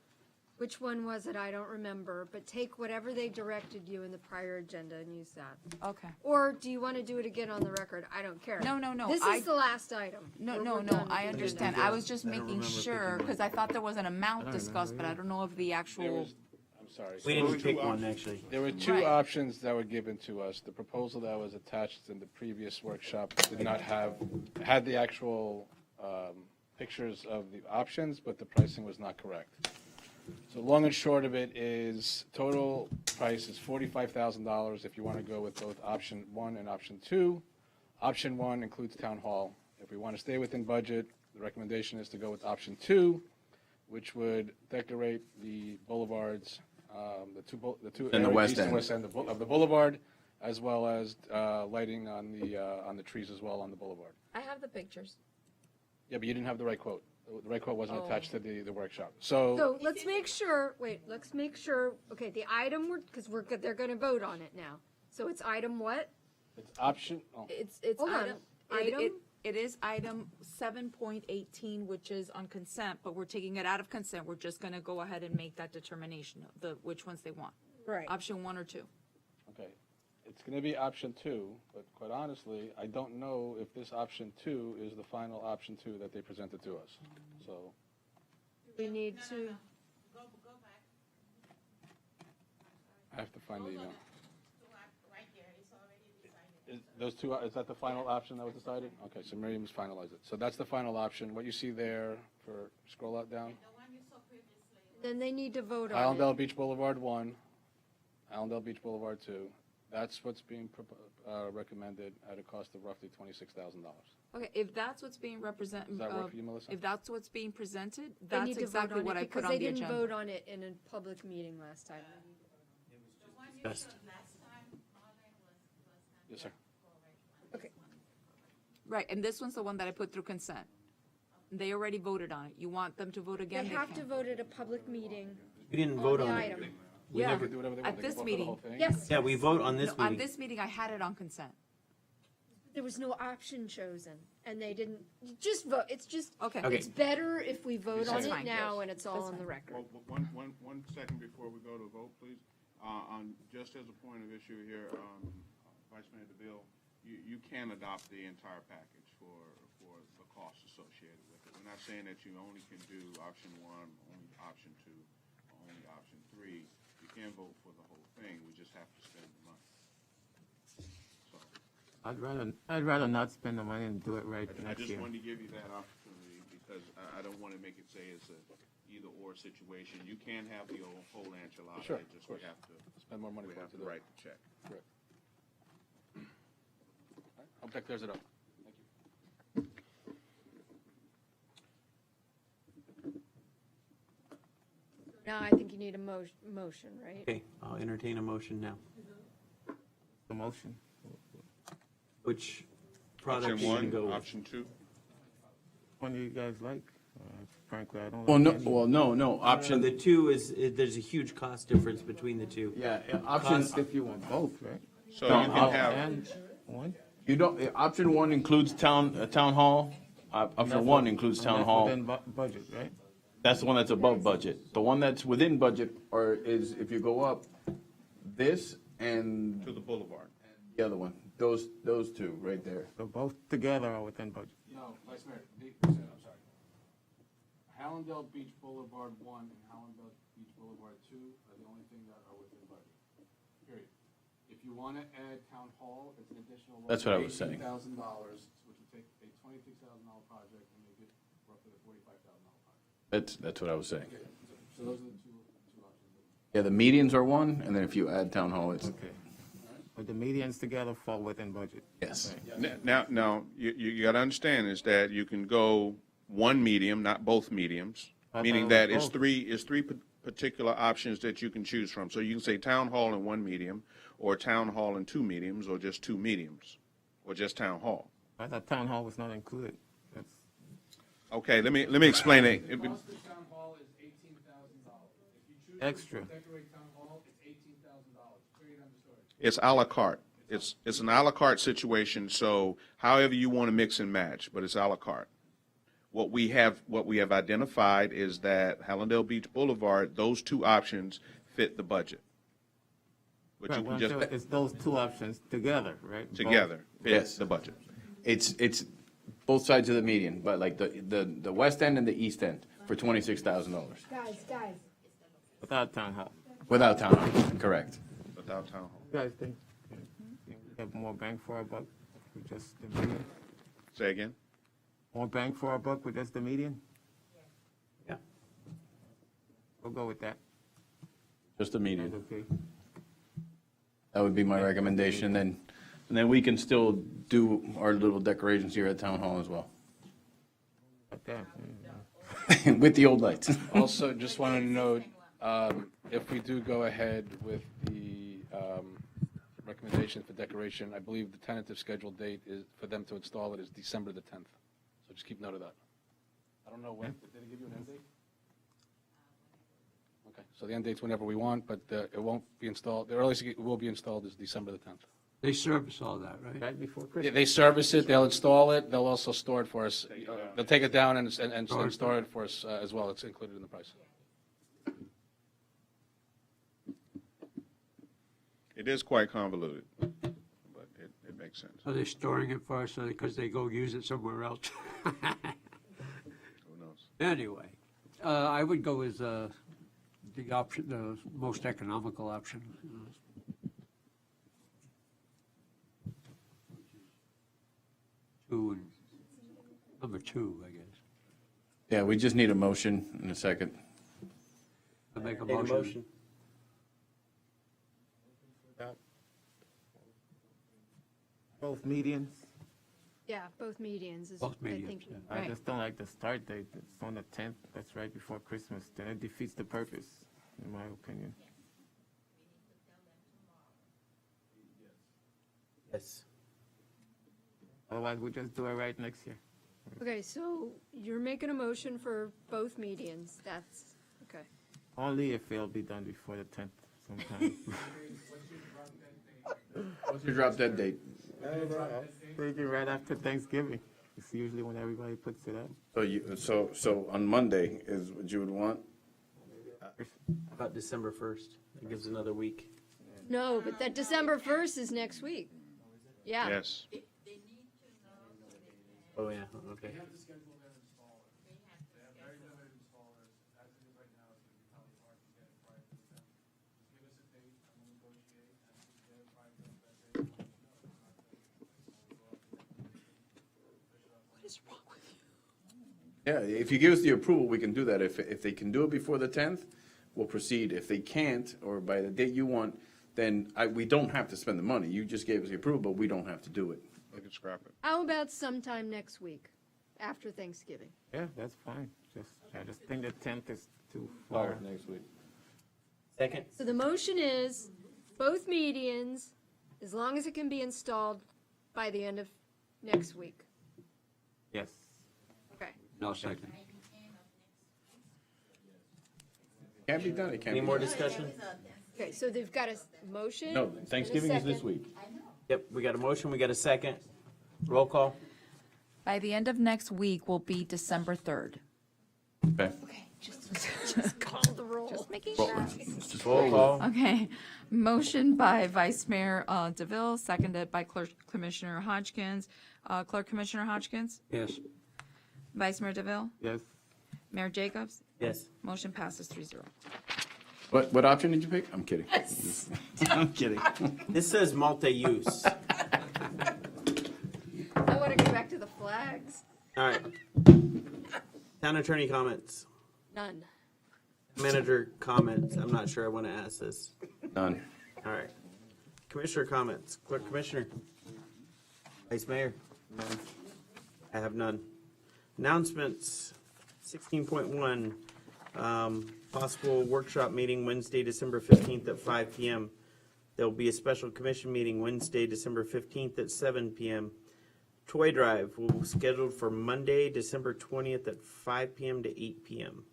Which one was it? I don't remember, but take whatever they directed you in the prior agenda and use that. Okay. Or do you want to do it again on the record? I don't care. No, no, no, This I- is the last item. No, We're- no, we're no, done with I the understand. agenda. I was just I don't making remember sure, picking because I thought there was an amount discussed, but I don't know if the There actual, was, I'm sorry. We So didn't pick one, actually. there were two Right. options that were given to us. The proposal that was attached in the previous workshop did not had the actual pictures of the options, but the pricing was not correct. So long and short of it is, total price is $45,000 if you want to go with both option one and option two. Option one includes town hall. If we want to stay within budget, the recommendation is to go with option two, which would decorate the boulevards, the two And the areas, west east and end. west end of the boulevard, as well as lighting on the trees as well on the boulevard. I have the pictures. Yeah, but you didn't have the right quote. The right quote wasn't Oh. attached to the workshop. So So let's make sure, okay, the item, because they're going to vote on it now. So it's item what? it's option, oh, It's Hold on. item. Item? It is item 7.18, which is on consent, but we're taking it out of consent. We're just gonna go ahead and make that determination of which ones they want. Right. Option one or two. okay. It's going to be option two, but quite honestly, I don't know if this option two is the final option two that they presented to us. So, We need to, I have to find the email. Is that the final option that was decided? Okay, so Miriam's finalized it. So that's the final option. What you see there, scroll out down. then they need to vote on Allendale it. Beach Boulevard 1, Allendale Beach Boulevard 2. That's what's being recommended at a cost of roughly $26,000. Okay, if that's what's being represented, Does that work for you, Melissa? if that's what's being presented, They that's need to vote exactly on what it I put on Because the they didn't agenda. vote on it in a public meeting last time. Best. Yes, sir. Okay. Right, and this one's the one that I put through consent. They already voted on it. You want them to vote again? They have to can. vote at a public meeting You didn't on vote the on it. item. Yeah, They can do whatever they want. at They can this vote for the meeting. whole thing. Yes. Yeah, we vote on this No, on meeting. this meeting, I had it on consent. There was no option chosen, and they didn't, just vote, it's just, Okay. Okay. it's better if we vote on That's it fine. now Yes. and it's all That's on the fine. record. Well, one second before we go to vote, please. Just as a point of issue here, Vice Mayor DeVille, you can adopt the entire package for the costs associated with it. We're not saying that you only can do option one, only option two, or only option three. You can vote for the whole thing, we just have to spend the money. So, I'd rather not spend the money and do it right I next just year. wanted to give you that opportunity because I don't want to make it say it's a either-or situation. You can have the whole enchilada. Sure, It's just of course. we have to, Spend more money. we have to to do it. write the check. Correct. All right, hope that clears it up. Thank you. Now I think you need a motion, right? Okay, I'll entertain a motion now. The motion. Which product are Option you gonna one, go with? option two. One you guys like? Frankly, I don't Well, like no, any. well, no, So option, the two is, there's a huge cost difference between the two. yeah, option, If you want both, right? So No, you I'll- can have, And one? you don't, option one includes town hall. Option one includes And town that's hall. within budget, right? That's the one that's above budget. The one that's within budget is, if you go up, this and to the boulevard. the other one, those two right there. So both together are within budget. No, Vice Mayor, I'm sorry. Hallandale Beach Boulevard 1 and Hallandale Beach Boulevard 2 are the only thing that are within budget. Period. If you want to add Town Hall, it's an additional. That's what I was saying. $18,000, which would take a $26,000 project and make it roughly a $45,000 project. That's what I was saying. So those are the two options. Yeah, the medians are one, and then if you add town hall, it's, Okay. But the medians together fall within budget. yes. Now, you got to understand is that you can go one medium, not both mediums, I meaning thought that it was it's three particular options that you can choose from. So you can say town hall and one medium, or town hall and two mediums, or just two mediums, or just town hall. I thought town hall was not included. That's, Okay, let me explain it. The cost of Town Hall is $18,000. If you choose Extra. to decorate Town Hall, it's $18,000. Period, end of story. It's a la carte. It's an a la carte situation, so however you want to mix and match, but it's a la carte. What we have identified is that Hallandale Beach Boulevard, those two options fit the budget. But right, you well, can I'm just, sure it's those two options together, right? Both. together, fit Yes. the budget. It's both sides of the median, but like the west end and the east end for $26,000 Guys. Without town hall. without town hall, correct. Without town hall. You guys think we have more bang for our buck with just the median? Say again? More bang for our buck with just the median? Yeah. We'll go with that. Just a median. That's okay. That would be my recommendation, and then we can still do our little decorations here at town hall as well, Like that. with the old lights. Also, just wanted to note, if we do go ahead with the recommendation for decoration, I believe the tentative scheduled date is, for them to install it, is December the 10th. So just keep note of that. I don't know when, did they give you an end date? Okay, so the end date's whenever we want, but it won't be installed, the earliest it will be installed is December the 10th. They service all that, right? Right before They Christmas. they service it, they'll install it, they'll also store it for us. They'll take it down and store it for us as well. It's included in the price. It is quite convoluted, but it makes sense. Are they storing it for us because they go use it somewhere else? Who knows? Anyway, I would go with the option, the most economical option. Number two, I guess. Yeah, we just need a motion in a second. I make a Take a motion. Both medians. Yeah, both medians is, Both I medians, think, yeah. I right. just don't like the start date. It's on the 10th. That's right before Christmas. Then it defeats the purpose, in my opinion. Yes. Otherwise, we'll just do it right next year. Okay, so you're making a motion for both medians, that's, okay. Only if it'll be done before the 10th sometime. What's your drop dead date? Thinking right after Thanksgiving. It's usually when everybody puts it up. So on Monday is what you would want? About December 1st. It gives another week. No, but that December 1st is next week. Yeah. Yes. Oh, yeah, okay. Yeah, if you give us the approval, we can do that. If they can do it before the 10th, we'll proceed. If they can't, or by the date you want, then we don't have to spend the money. You just gave us the approval, but we don't have to do it. I can scrap it. How about sometime next week, after Thanksgiving? Yeah, that's fine. I just think the 10th is too Oh, far. next week. Second? So the motion is both medians, as long as it can be installed by the end of next week. Yes. No Okay. second. Can't be done, it can't Any be more done. discussion? Okay, so they've got a motion? No, and a Thanksgiving is this second. week. Yep, we got a motion, we got a second. Roll call. By the end of next week will be December 3rd. Okay. Just call the roll. Just making Well, sure. let's just Roll roll with it. call. Okay, motion by Vice Mayor DeVille, seconded by Clerk Commissioner Hodgkins. Clerk Commissioner Hodgkins, Yes. Vice Mayor DeVille, Yes. Mayor Jacobs, Yes. motion passes 3-0. What option did you pick? I'm kidding. I'm kidding. This says multi-use. I want to go back to the flags. All right. Town attorney comments. None. Manager comments. I'm not sure I want to ask this. None. All right. Commissioner comments. Clerk Commissioner. Vice Mayor. None. I have none. Announcements. 16.1. Possible workshop meeting Wednesday, December 15th at 5 p.m. There'll be a special commission meeting Wednesday, December 15th at 7 p.m. Toy drive will be scheduled for Monday, December 20th at 5 p.m. to 8 p.m.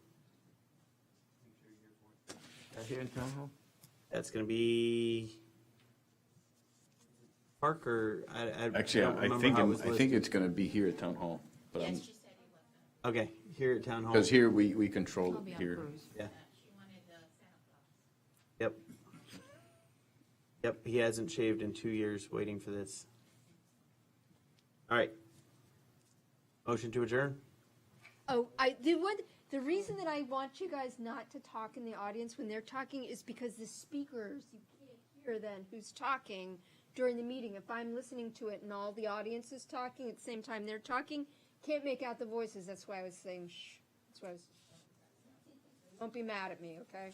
Here in Town Hall? That's going to be Parker. Actually, don't I remember think, how it was I think listed. it's gonna be here at Town Hall. But I'm, Okay, here at Town Hall. because here we control I'll be it on here. cruise. Yeah. Yep. Yep, he hasn't shaved in 2 years waiting for this. All right. Motion to adjourn? Oh, the reason that I want you guys not to talk in the audience when they're talking is because the speakers, you can't hear then who's talking during the meeting. If I'm listening to it and all the audience is talking at the same time they're talking, can't make out the voices. That's why I was saying shh. That's why I was. Don't be mad at me, okay?